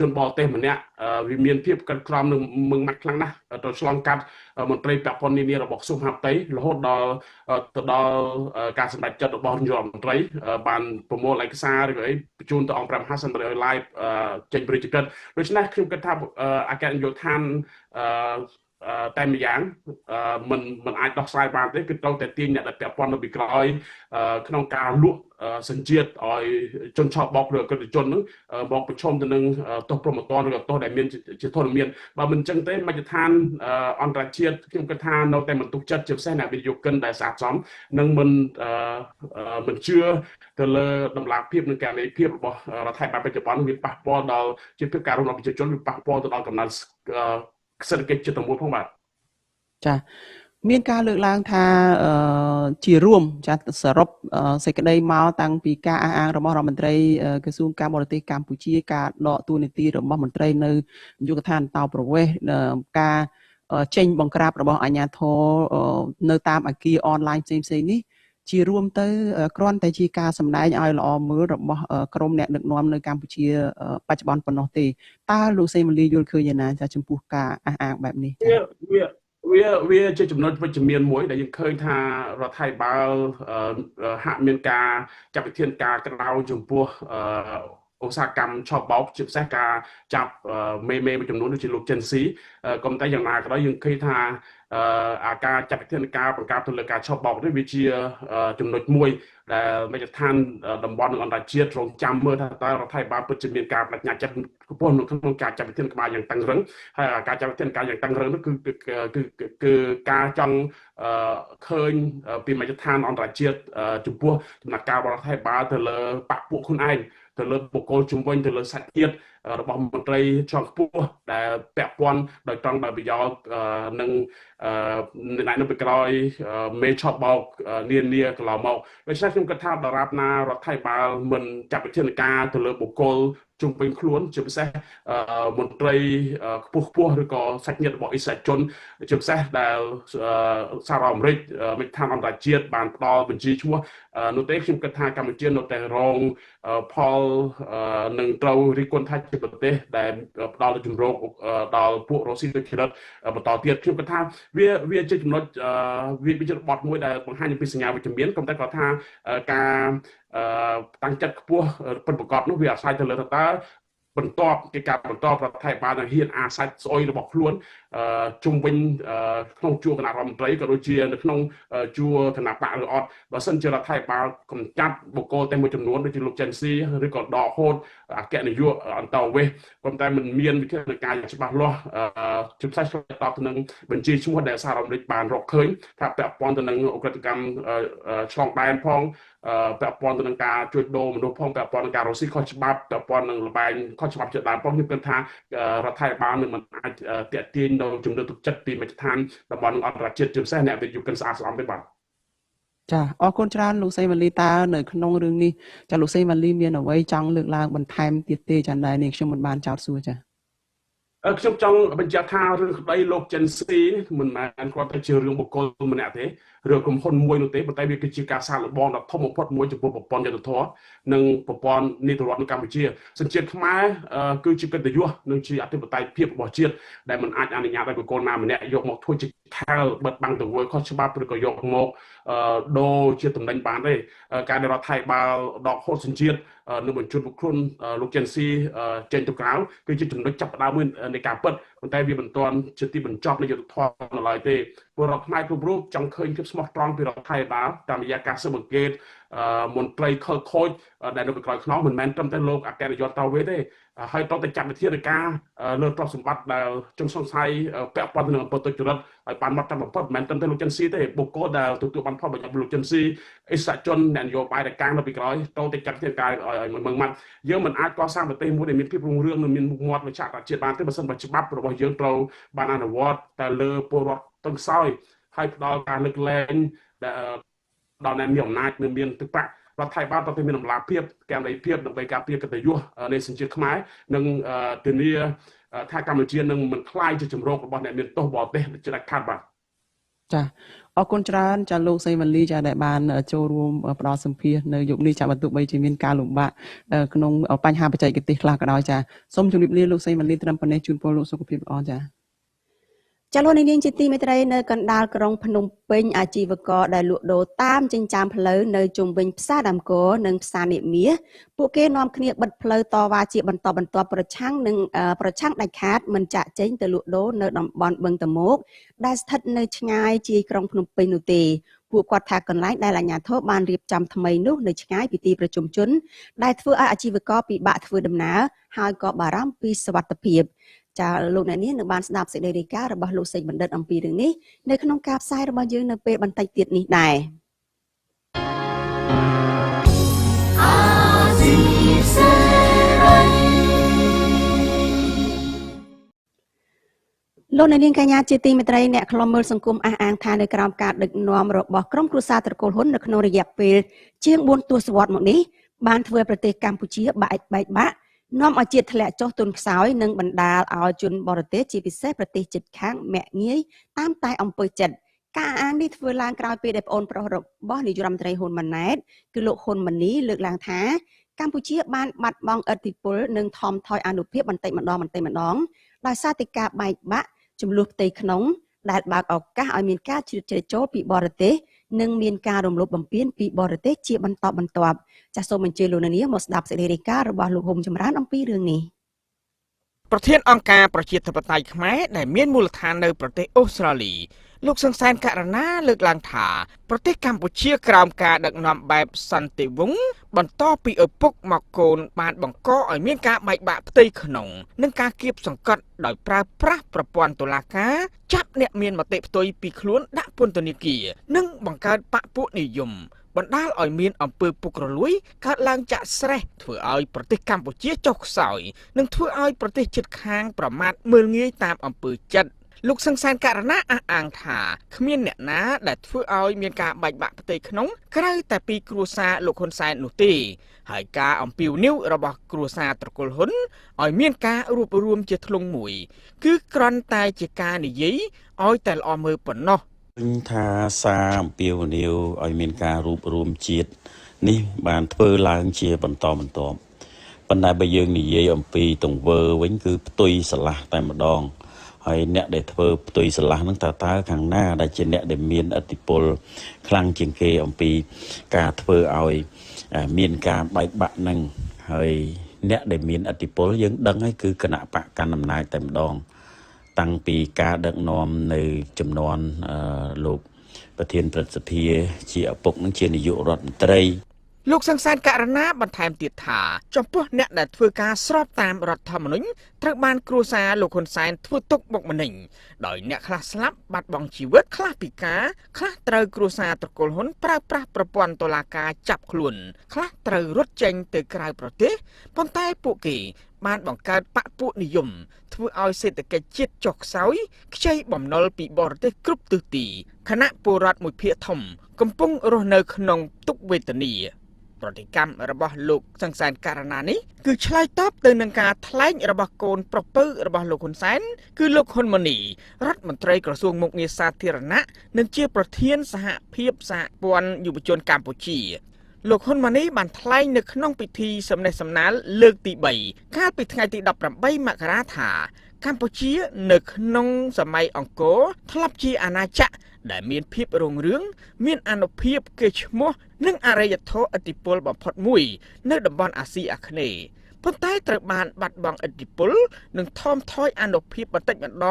ជនបរទេសម្នាក់វាមានភាពកិត្តក្រមនឹងមឹងម៉ាត់ខ្លាំងណាស់ទៅឆ្លងកាត់មន្ត្រីពាក់ព័ន្ធនានារបស់ក្រសួងមហាផ្ទៃរហូតដល់ទៅដល់ការសម្រេចចិត្តរបស់នាយករដ្ឋមន្ត្រីបានប្រមូលឯកសារឬក៏អីបញ្ជូនទៅអង្គព្រះមហាក្សត្រឲ្យ live ចេញប្រជាកិច្ចដូច្នេះខ្ញុំគិតថាអគ្គនាយកដ្ឋានតែម្យ៉ាងមិនអាចដោះស្រាយបានទេគឺត្រូវតែទាញអ្នកដែលពាក់ព័ន្ធនៅពីក្រោយក្នុងការលក់សញ្ជាតិឲ្យជនឆោបបោកឬអក្រិតជននឹងមកប្រឈមទៅនឹងទោសប្រមទ័នឬក៏ទោសដែលមានជាធនមានបើមិនអញ្ចឹងទេមជ្ឈដ្ឋានអន្តរជាតិខ្ញុំគិតថានៅតែមិនទុកចិត្តជាពិសេសអ្នកវិនិយោគិនដែលស្អាតសមនិងមិនជឿទៅលើតម្លាភាពនិងការនីតិភាពរបស់រដ្ឋាភិបាលបច្ចុប្បន្នវាប៉ះពាល់ដល់ជាភាពការរស់នៅប្រជាជនវាប៉ះពាល់ទៅដល់កំណើនសេដ្ឋកិច្ចជាតិទាំងមូលផងបាទចាមានការលើកឡើងថាជារួមចាសរុបសេចក្តីមកតាំងពីការអះអាងរបស់រដ្ឋមន្ត្រីក្រសួងការបរទេសកម្ពុជាការដកតួនាទីរបស់មន្ត្រីនៅនាយកដ្ឋានអន្តោប្រវេសន៍ការចេញបង្ក្រាបរបស់អាជ្ញាធរនៅតាមអគារអនឡាញផ្សេងៗនេះជារួមទៅគ្រាន់តែជាការសម្ដែងឲ្យល្អមើលរបស់ក្រមអ្នកដឹកនាំនៅកម្ពុជាបច្ចុប្បន្នប៉ុណ្ណោះទេតើលោកសេមលីយល់ឃើញយ៉ាងណាចាចំពោះការអះអាងបែបនេះវាជាចំណុចវិជ្ជមានមួយដែលយើងឃើញថារដ្ឋាភិបាលហាក់មានការចាត់វិធានការក្រៅចំពោះ ឧស្សាហកម្មឆបបោកជាពិសេសការចាប់មេមួយចំនួនដូចជាលោកចិនស៊ីក៏តែយ៉ាងណាក៏ដោយយើងឃើញថាអាការចាត់វិធានការបង្ការទៅលើការឆបបោកនេះវាជាចំណុចមួយដែលមជ្ឈដ្ឋានតំបន់និងអន្តរជាតិរងចាំមើលថាតើរដ្ឋាភិបាលពិតជាមានការបដិញ្ញាចិត្តខ្ពស់នៅក្នុងការចាត់វិធានការយ៉ាងតឹងរឹងហើយការចាត់វិធានការយ៉ាងតឹងរឹងនោះគឺការចង់ឃើញពីមជ្ឈដ្ឋានអន្តរជាតិចំពោះដំណាក់កាលរដ្ឋាភិបាលទៅលើបកពួកខ្លួនឯងទៅលើបុគ្គលជំនាញទៅលើសាច់ជាតិរបស់មន្ត្រីជាន់ខ្ពស់ដែលពាក់ព័ន្ធដោយត្រង់ដោយប្រយោជន៍នឹងអ្នកនៅពីក្រោយមេឆបបោកនានាកន្លងមកដូច្នេះខ្ញុំគិតថាដរាបណារដ្ឋាភិបាលមិនចាត់វិធានការទៅលើបុគ្គលជុំវិញខ្លួនជាពិសេសមន្ត្រីខ្ពស់ឬក៏សាច់ញាតិរបស់អិសរាជជនជាពិសេសដែលសហរដ្ឋអាមេរិកមជ្ឈដ្ឋានអន្តរជាតិបានផ្ដល់បញ្ជីឈ្មោះនោះទេខ្ញុំគិតថាកម្ពុជានៅតែរងផលនឹងត្រូវរិះគន់ថាជាប្រទេសដែលផ្ដល់ជំរកដល់ពួករុស្ស៊ីដូចជាបន្តទៀតខ្ញុំគិតថាវាជាចំណុចវាជារបត់មួយដែលបង្ហាញពីសញ្ញាវិជ្ជមានក៏តែគាត់ថាការតាំងចិត្តខ្ពស់ពិតប្រាកដនោះវាអាស្រ័យទៅលើថាតើបន្ទាប់ពីការបន្តរដ្ឋាភិបាលហ៊ានអាសាច់ស្អុយរបស់ខ្លួនជុំវិញក្នុងជួរគណៈរដ្ឋមន្ត្រីក៏ដូចជានៅក្នុងជួរគណៈបកឬអត់បើសិនជារដ្ឋាភិបាលកំចាត់បុគ្គលតែមួយចំនួនដូចជាលោកចិនស៊ីឬក៏ដកហូតអគ្គនាយកអន្តរវេសប៉ុន្តែមិនមានវិធានការច្បាស់លាស់ជាពិសេសឆ្លើយតបទៅនឹងបញ្ជីឈ្មោះដែលសហរដ្ឋអាមេរិកបានរកឃើញថាពាក់ព័ន្ធទៅនឹងអ ுக ្រិតកម្មឆ្លងដែនផងពាក់ព័ន្ធទៅនឹងការជួញដូរមនុស្សផងពាក់ព័ន្ធនឹងការរុស្ស៊ីខុសច្បាប់ពាក់ព័ន្ធនឹងលបែងខុសច្បាប់ជាដើមផងខ្ញុំគិតថារដ្ឋាភិបាលនឹងមិនអាចទាក់ទាញនៅជំនឿទុកចិត្តពីមជ្ឈដ្ឋានតំបន់អន្តរជាតិជាពិសេសអ្នកវិទ្យុកិនស្អាតស្អំទេបាទចាអរគុណច្រើនលោកសីម៉ាលីតើនៅក្នុងរឿងនេះចាលោកសីម៉ាលីមានអ្វីចង់លើកឡើងបន្ថែមទៀតទេចាដែលនេះខ្ញុំមិនបានចោទសួរចាខ្ញុំចង់បញ្ជាក់ថារឿងក្តីលោកចិនស៊ីមិនមែនគ្រាន់តែជារឿងបុគ្គលម្នាក់ទេរឿងក្រុមហ៊ុនមួយនោះទេប៉ុន្តែវាគឺជាការសាកល្បងដ៏ធំបំផុតមួយចំពោះប្រព័ន្ធយុត្តិធម៌និងប្រព័ន្ធនីតិរដ្ឋនៅកម្ពុជាសញ្ជាតិខ្មែរគឺជាកិត្តិយសនិងជាអធិបតេយ្យភាពរបស់ជាតិដែលមិនអាចអនុញ្ញាតឲ្យបុគ្គលណាម្នាក់យកមកធ្វើជាខែលបិទបាំងទង្វើខុសច្បាប់ឬក៏យកមកដូរជាតំណែងបានទេការដែលរដ្ឋាភិបាលដកហូតសញ្ជាតិនឹងបញ្ជូនបុគ្គលលោកចិនស៊ីចេញទៅក្រៅគឺជាចំណុចចាប់ផ្ដើមមួយនៃការពិតប៉ុន្តែវាមិនទាន់ជាទីបញ្ចប់នៃយុទ្ធធម៌នៅឡើយទេពលរដ្ឋខ្មែរគ្រប់រូបចង់ឃើញភាពស្មោះត្រង់ពីរដ្ឋាភិបាលតាមរយៈការស៊ើបអង្កេតមន្ត្រីខលខូចដែលនៅក្រោយខ្នងមិនមែនត្រឹមតែលោកអគ្គនាយកតវេទេហើយត្រូវតែចាត់វិធានការលើទ្រព្យសម្បត្តិដែលចង់សង្ស័យពាក់ព័ន្ធនឹងអំពើទុច្ចរិតឲ្យបានមកតាមបំផុតមិនមែនត្រឹមតែលោកចិនស៊ីទេបុគ្គលដែលទទួលបានផលប្រយោជន៍ពីលោកចិនស៊ីអិសរាជជនអ្នកនយោបាយដែលកាងនៅពីក្រោយត្រូវតែចាត់វិធានការឲ្យមើងម៉ាត់យើងមិនអាចកសាងប្រទេសមួយដែលមានភាពរុងរឿងនិងមានមុខមាត់វិចារជាតិបានទេបើសិនបើច្បាប់របស់យើងត្រូវបានអនុវត្តតែលើពលរដ្ឋទាំងខ្សោយហើយផ្ដល់ការលើកលែងដល់អ្នកមានអំណាចនិងមានទឹកប្រាក់រដ្ឋាភិបាលត្រូវតែមានតម្លាភាពកែមដីភាពដើម្បីការពារកិត្តិយសនៃសញ្ជាតិខ្មែរនិងធានាថាកម្ពុជានឹងមិនខ្លាយជាជំរករបស់អ្នកមានទោសបរទេសជាដាច់ខាតបាទចាអរគុណច្រើនចាលោកសីម៉ាលីចាដែលបានចូលរួមផ្ដល់សម្ភាសនៅយុគនេះចាបើទោះបីជាមានការលំបាកក្នុងបញ្ហាបច្ចេកទេសខ្លះក៏ដោយចាសូមជម្រាបលាលោកសីម៉ាលីត្រឹមប៉ុណ្ណេះជូនពរលោកសុខភាពល្អចាចាលោកនាងជាទីមេត្រីនៅកណ្ដាលក្រុងភ្នំពេញអាជីវករដែលលក់ដូរតាមចិញ្ចើមផ្លូវនៅជុំវិញផ្សារដើមគរនិងផ្សារនិមាសពួកគេនាំគ្នាបិទផ្លូវតវ៉ាជាបន្តបន្ទាប់ប្រឆាំងដាច់ខាតមិនចាក់ចេញទៅលក់ដូរនៅតំបន់បឹងតមោកដែលស្ថិតនៅឆ្ងាយជាយក្រុងភ្នំពេញនោះទេពួកគាត់ថាកន្លែងដែលអាជ្ញាធរបានរៀបចំថ្មីនោះនៅឆ្ងាយពីទីប្រជុំជនដែលធ្វើឲ្យអាជីវករពិបាកធ្វើដំណើរហើយក៏បារម្ភពីសុវត្ថិភាពចាលោកអ្នកនាងនឹងបានស្ដាប់សេចក្តីរាយការណ៍របស់លោកសេចបណ្ឌិតអំពីរឿងនេះនៅក្នុងការផ្សាយរបស់យើងនៅពេលបន្តិចទៀតនេះដែរលោកអ្នកនាងកញ្ញាជាទីមេត្រីអ្នកខ្លំមើលសង្គមអះអាងថានៅក្រោមការដឹកនាំរបស់ក្រុមគ្រួសារត្រកូលហ៊ុននៅក្នុងរយៈពេលជាង4ទសវត្សរ៍មកនេះបានធ្វើប្រទេសកម្ពុជាបែកបាក់នាំឲ្យជាតិធ្លាក់ចុះទុនខ្សោយនិងបណ្ដាលឲ្យជនបរទេសជាពិសេសប្រទេសជិតខាងមាក់ងាយតាមតែអំពើចិត្តការអាននេះធ្វើឡើងក្រោយពេលដែលប្អូនប្រុសរបស់នាយករដ្ឋមន្ត្រីហ៊ុនម៉ាណែតគឺលោកហ៊ុនម៉ាណីលើកឡើងថាកម្ពុជាបានបាត់បង់ឥទ្ធិពលនិងថមថយអានុភាពបន្តិចម្ដងដោយសារតែការបែកបាក់ចំនួនផ្ទៃក្នុងដែលបើកឱកាសឲ្យមានការជ្រៀតជ្រែកចូលពីបរទេស និងមានការរំលោភបំពានពីបរទេសជាបន្តបន្ទាប់ចាសសូមអញ្ជើញលោកនាងមកស្ដាប់សេចក្តីរាយការណ៍របស់លោកហុំចម្រើនអំពីរឿងនេះ ប្រធានអង្គការប្រជាធិបតេយ្យខ្មែរដែលមានមូលដ្ឋាននៅប្រទេសអូស្ត្រាលីលោកសង្សានករណាលើកឡើងថាប្រទេសកម្ពុជាក្រោមការដឹកនាំបែបសន្តិវង្សបន្តពីឪពុកមកកូនបានបង្កឲ្យមានការបែកបាក់ផ្ទៃក្នុងនិងការគៀបសង្កត់ដោយប្រើប្រាស់ប្រព័ន្ធតុលាការចាប់អ្នកមានមតិផ្ទុយពីខ្លួនដាក់ពន្ធនាគារនិងបង្កើតបកពួកនិយមបណ្ដាលឲ្យមានអំពើពុករលួយកើតឡើងចាក់ស្រេះធ្វើឲ្យប្រទេសកម្ពុជាចុះខ្សោយនិងធ្វើឲ្យប្រទេសជិតខាងប្រមាថមើលងាយតាមអំពើចិត្តលោកសង្សានករណាអះអាងថាគ្មានអ្នកណាដែលធ្វើឲ្យមានការបែកបាក់ផ្ទៃក្នុងក្រៅតែពីគ្រួសារលោកហ៊ុនសែននោះទេហើយការអំពាវនាវរបស់គ្រួសារត្រកូលហ៊ុនឲ្យមានការរួបរวมជាធ្លុងមួយគឺគ្រាន់តែជាការនិយាយឲ្យតែល្អមើលប៉ុណ្ណោះ ឃើញថាសារអំពាវនាវឲ្យមានការរួបរวมជាតិនេះបានធ្វើឡើងជាបន្តបន្ទាប់ប៉ុន្តែបើយើងនិយាយអំពីទង្វើវិញគឺផ្ទុយស្រឡះតែម្ដងហើយអ្នកដែលធ្វើផ្ទុយស្រឡះហ្នឹងតើខាងណាដែលជាអ្នកដែលមានឥទ្ធិពលខ្លាំងជាងគេអំពីការធ្វើឲ្យមានការបែកបាក់ហ្នឹងហើយអ្នកដែលមានឥទ្ធិពលយើងដឹងហើយគឺគណៈបកកណ្ដាលអំណាចតែម្ដង តាំងពីការដឹកនាំនៅចំនួនលោកប្រធានព្រឹទ្ធសភាជាឪពុកនឹងជានាយករដ្ឋមន្ត្រី លោកសង្សានករណាបន្ថែមទៀតថាចំពោះអ្នកដែលធ្វើការស្របតាមរដ្ឋធម្មនុញ្ញត្រូវបានគ្រួសារលោកហ៊ុនសែនធ្វើទុកបុកម្នេញដោយអ្នកខ្លះស្លាប់បាត់បង់ជីវិតខ្លះពិការខ្លះត្រូវគ្រួសារត្រកូលហ៊ុនប្រើប្រាស់ប្រព័ន្ធតុលាការចាប់ខ្លួនខ្លះត្រូវរត់ចេញទៅក្រៅប្រទេសប៉ុន្តែពួកគេបានបង្កើតបកពួកនិយមធ្វើឲ្យសេដ្ឋកិច្ចជាតិចុះខ្សោយខ្ចីបំណុលពីបរទេសគ្រប់ទិសទីខណៈពលរដ្ឋមួយភាគធំកំពុងរស់នៅក្នុងទុក្ខវេទនា ប្រតិកម្មរបស់លោកសង្សានករណានេះគឺឆ្លើយតបទៅនឹងការថ្លែងរបស់កូនប្រពៅរបស់លោកហ៊ុនសែនគឺលោកហ៊ុនម៉ាណីរដ្ឋមន្ត្រីក្រសួងមុខងារសាធារណៈនិងជាប្រធានសហភាពសហព័ន្ធយុវជនកម្ពុជាលោកហ៊ុនម៉ាណីបានថ្លែងនៅក្នុងពិធីសំណេះសំណាលលើកទី3កាលពីថ្ងៃទី18មករាថាកម្ពុជានៅក្នុងសម័យអង្គរធ្លាប់ជាអាណាចក្រដែលមានភាពរុងរឿងមានអានុភាពកេរ្តិ៍ឈ្មោះនិងអរិយធម៌ឥទ្ធិពលបំផុតមួយនៅតំបន់អាស៊ីអាគ្នេយ៍ប៉ុន្តែត្រូវបានបាត់បង់ឥទ្ធិពលនិងថមថយអានុភាពបន្តិចម្ដ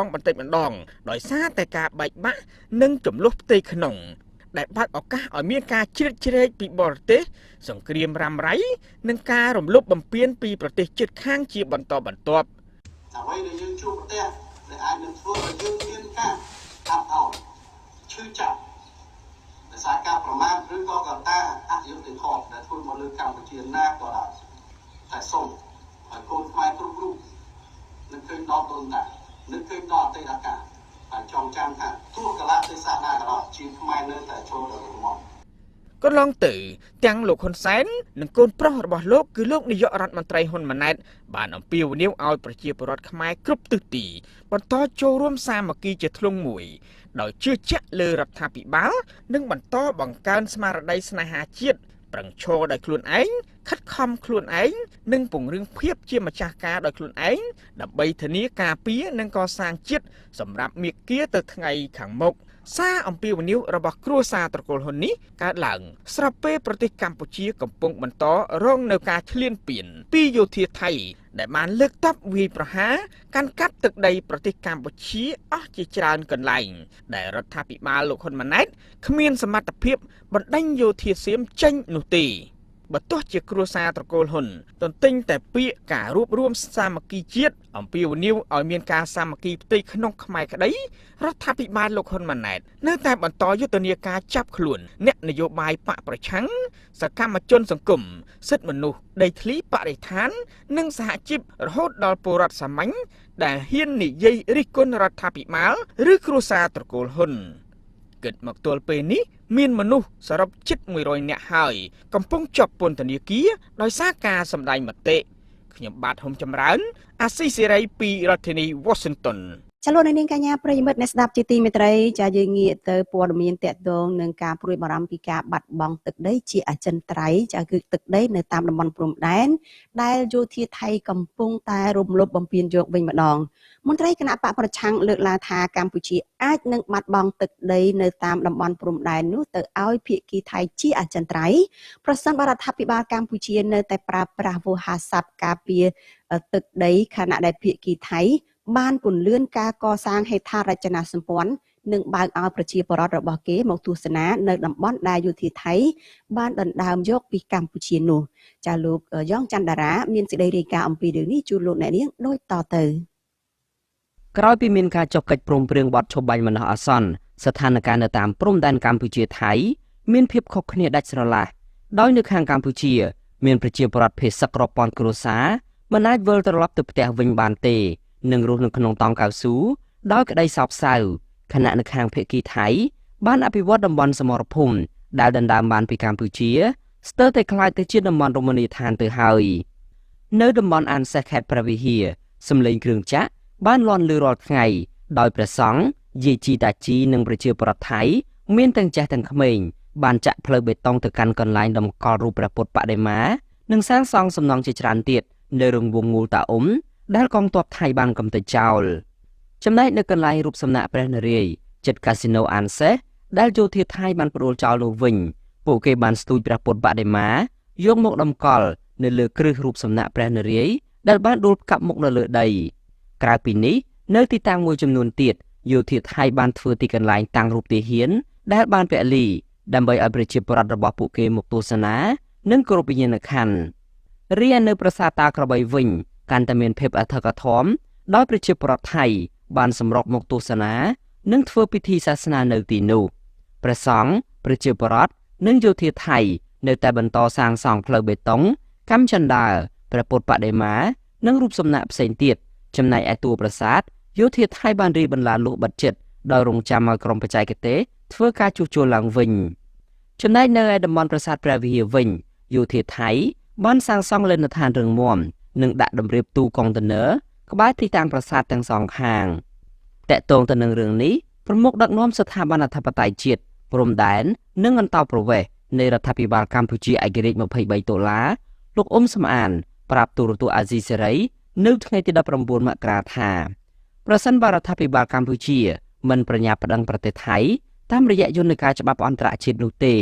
ងដោយសារតែការបែកបាក់និងចំនួនផ្ទៃក្នុងដែលបើកឱកាសឲ្យមានការជ្រៀតជ្រែកពីបរទេសសង្គ្រាមរ៉ាំរ៉ៃនិងការរំលោភបំពានពីប្រទេសជិតខាងជាបន្តបន្ទាប់ អ្វីដែលយើងជួបប្រទះដែលអាចនឹងធ្វើឲ្យយើងមានការកាត់អោនឈឺចាប់ដោយសារការប្រមាថឬក៏កត្តាអយុត្តិធម៌ដែលធ្វើមកលើកម្ពុជាណាក៏ដោយតែសូមឲ្យកូនខ្មែរគ្រប់រូបនឹងឃើញដល់ដូនតានឹងឃើញដល់អតីតកាលហើយចងចាំថាទោះកលៈទេសៈណាក៏ដោយជាខ្មែរនៅតែចូលដល់រមាំ កន្លងទៅទាំងលោកហ៊ុនសែននិងកូនប្រុសរបស់លោកគឺលោកនាយករដ្ឋមន្ត្រីហ៊ុនម៉ាណែតបានអំពាវនាវឲ្យប្រជាពលរដ្ឋខ្មែរគ្រប់ទិសទីបន្តចូលរួមសាមគ្គីជាធ្លុងមួយដោយជឿជាក់លើរដ្ឋាភិបាលនិងបន្តបង្កើនស្មារតីស្នេហាជាតិប្រឹងឈរដោយខ្លួនឯងខិតខំខ្លួនឯងនិងពង្រឹងភាពជាម្ចាស់ការដោយខ្លួនឯងដើម្បីធានាការពារនិងកសាងជាតិសម្រាប់មាគ៌ាទៅថ្ងៃខាងមុខ សារអំពាវនាវរបស់គ្រួសារត្រកូលហ៊ុននេះកើតឡើងស្រាប់ពេលប្រទេសកម្ពុជាកំពុងបន្តរងនៅការឈ្លានពានពីយោធាថៃដែលបានលើកទ័ពវាយប្រហារកាន់កាប់ទឹកដីប្រទេសកម្ពុជាអស់ជាច្រើនកន្លែងដែលរដ្ឋាភិបាលលោកហ៊ុនម៉ាណែតគ្មានសមត្ថភាពបណ្ដេញយោធាសៀមចេញនោះទេ បើទោះជាគ្រួសារត្រកូលហ៊ុនទន្ទិញតែពាក្យការរួបរวมសាមគ្គីជាតិអំពាវនាវឲ្យមានការសាមគ្គីផ្ទៃក្នុងខ្មែរក្តីរដ្ឋាភិបាលលោកហ៊ុនម៉ាណែតនៅតែបន្តយុទ្ធនាការចាប់ខ្លួនអ្នកនយោបាយបកប្រឆាំងសកម្មជនសង្គមសិទ្ធិមនុស្សដីធ្លីបរិស្ថាននិងសហជីពរហូតដល់ពលរដ្ឋសាមញ្ញដែលហ៊ាននិយាយរិះគន់រដ្ឋាភិបាលឬគ្រួសារត្រកូលហ៊ុន គិតមកទល់ពេលនេះមានមនុស្សសរុបជិត100នាក់ហើយកំពុងជាប់ពន្ធនាគារដោយសារការសម្ដែងមតិខ្ញុំបាទហុំចម្រើនអាស៊ីសេរីពីរដ្ឋធានី Washington ចលនានាងកញ្ញាប្រិយមិត្តអ្នកស្ដាប់ជាទីមេត្រីចាយើងងាកទៅព័ត៌មានតាក់ទងនឹងការព្រួយបារម្ភពីការបាត់បង់ទឹកដីជាអចិន្ត្រៃយ៍ចាគឺទឹកដីនៅតាមតំបន់ព្រំដែនដែលយោធាថៃកំពុងតែរំលោភបំពានយកវិញម្ដងមន្ត្រីគណៈបកប្រឆាំងលើកឡើងថាកម្ពុជាអាចនឹងបាត់បង់ទឹកដីនៅតាមតំបន់ព្រំដែននោះទៅឲ្យភាគីថៃជាអចិន្ត្រៃយ៍ប្រសិនបើរដ្ឋាភិបាលកម្ពុជានៅតែប្រើប្រាស់វោហារស័ព្ទការពារទឹកដីខណៈដែលភាគីថៃបានពន្លឿនការកសាងហេដ្ឋារចនាសម្ព័ន្ធនិងបើកឲ្យប្រជាពលរដ្ឋរបស់គេមកទស្សនានៅតំបន់ដែលយោធាថៃបានដណ្ដើមយកពីកម្ពុជានោះចាលោកយ៉ងច័ន្ទតារាមានសេចក្តីរាយការណ៍អំពីរឿងនេះជូនលោកអ្នកនាងដូចតទៅក្រោយពីមានការចុះកិច្ចព្រមព្រៀងបទឈប់បាញ់បណ្ដោះអាសន្នស្ថានភាពនៅតាមព្រំដែនកម្ពុជាថៃមានភាពខុសគ្នាដាច់ស្រឡះដោយនៅខាងកម្ពុជាមានប្រជាពលរដ្ឋភេសករាប់ពាន់គ្រួសារមិនអាចវិលត្រឡប់ទៅផ្ទះវិញបានទេនឹងរស់នៅក្នុងតង់កៅស៊ូដោយក្តីសោកសៅខណៈនៅខាងភាគីថៃបានអភិវឌ្ឍតំបន់សមរភូមិដែលដណ្ដើមបានពីកម្ពុជាស្ទើរតែក្លាយទៅជាតំបន់រមណីយដ្ឋានទៅហើយនៅតំបន់អានសេះខេត្តព្រះវិហារសម្លេងគ្រឿងចក្របានលាន់ឮរាល់ថ្ងៃដោយព្រះសង្ឃយាយជីតាជីនិងប្រជាពលរដ្ឋថៃមានទាំងចាស់ទាំងក្មេងបានចាក់ផ្លូវបេតុងទៅកាន់កន្លែងតម្កល់រូបព្រះពុទ្ធបដិមានិងសាងសង់សំណង់ជាច្រើនទៀតនៅរង្វង់មូលតាអ៊ុំដែលកងទ័ពថៃបានកំទេចចោលចំណែកនៅកន្លែងរូបសំណាកព្រះនរាយណ៍ជិតកាស៊ីណូអានសេះដែលយោធាថៃបានផ្ដួលចោលនោះវិញពួកគេបានស្ទូចព្រះពុទ្ធបដិមាយកមកតម្កល់នៅលើគ្រឹះរូបសំណាកព្រះនរាយណ៍ដែលបានដួលផ្កាប់មុខនៅលើដីក្រៅពីនេះនៅទីតាំងមួយចំនួនទៀតយោធាថៃបានធ្វើទីកន្លែងតាំងរូបទាហានដែលបានពលីដើម្បីឲ្យប្រជាពលរដ្ឋរបស់ពួកគេមកទស្សនានិងគោរពវិញ្ញាណក្ខន្ធរីឯនៅប្រាសាទតាក្របីវិញកាន់តែមានភាពអធិកអធមដោយប្រជាពលរដ្ឋថៃបានសម្រុកមកទស្សនានិងធ្វើពិធីសាសនានៅទីនោះព្រះសង្ឃប្រជាពលរដ្ឋនិងយោធាថៃនៅតែបន្តសាងសង់ផ្លូវបេតុងកម្មចន្ទាព្រះពុទ្ធបដិមានិងរូបសំណាកផ្សេងទៀតចំណែកឯតួប្រាសាទយោធាថៃបានរីបន្លាលក់បិទជិតដោយរងចាំឲ្យក្រុមបច្ចេកទេសធ្វើការជួសជុលឡើងវិញចំណែកនៅឯតំបន់ប្រាសាទព្រះវិហារវិញយោធាថៃបានសាងសង់លិនដ្ឋានរឹងមាំនិងដាក់តម្រៀបទូកុងតឺន័រក្បែរទីតាំងប្រាសាទទាំងសងខាងតកតងទៅនឹងរឿងនេះប្រមុខដឹកនាំស្ថាប័នអធិបតេយ្យជាតិព្រំដែននិងអន្តរប្រវេសន៍នៃរដ្ឋាភិបាលកម្ពុជាឯករាជ្យ23ដុល្លារលោកអ៊ុំសំអានប្រាប់ទូរទស្សន៍អាស៊ីសេរីនៅថ្ងៃទី19មករាថាប្រសិនបើរដ្ឋាភិបាលកម្ពុជាមិនប្រញាប់ប្តឹងប្រទេសថៃតាមរយៈយន្តការច្បាប់អន្តរជាតិនោះទេ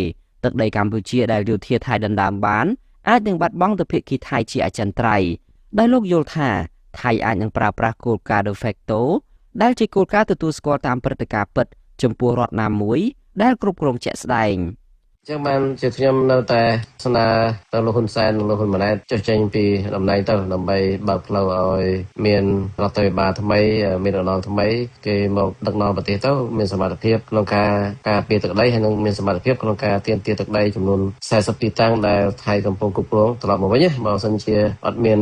ទឹកដីកម្ពុជាដែលយោធាថៃដណ្ដើមបានអាចនឹងបាត់បង់ទៅភាគីថៃជាអចិន្ត្រៃយ៍ដោយលោកយល់ថាថៃអាចនឹងប្រើប្រាស់គោលការណ៍ de facto ដែលជាគោលការណ៍ទទួលស្គាល់តាមព្រឹត្តិការណ៍ពិតចំពោះរដ្ឋណាមួយដែលគ្រប់គ្រងជាក់ស្ដែងចឹងបានជាខ្ញុំនៅតែស្នើទៅលោកហ៊ុនសែននិងលោកហ៊ុនម៉ាណែតចុះចេញពីតំណែងទៅដើម្បីបើកផ្លូវឲ្យមានរដ្ឋាភិបាលថ្មីមានរណងថ្មីគេមកដឹកនាំប្រទេសទៅមានសមត្ថភាពក្នុងការពារទឹកដីហើយនិងមានសមត្ថភាពក្នុងការទាមទារទឹកដីចំនួន40ទីតាំងដែលថៃកំពុងគ្រប់គ្រងត្រឡប់មកវិញបើមិនជាអត់មាន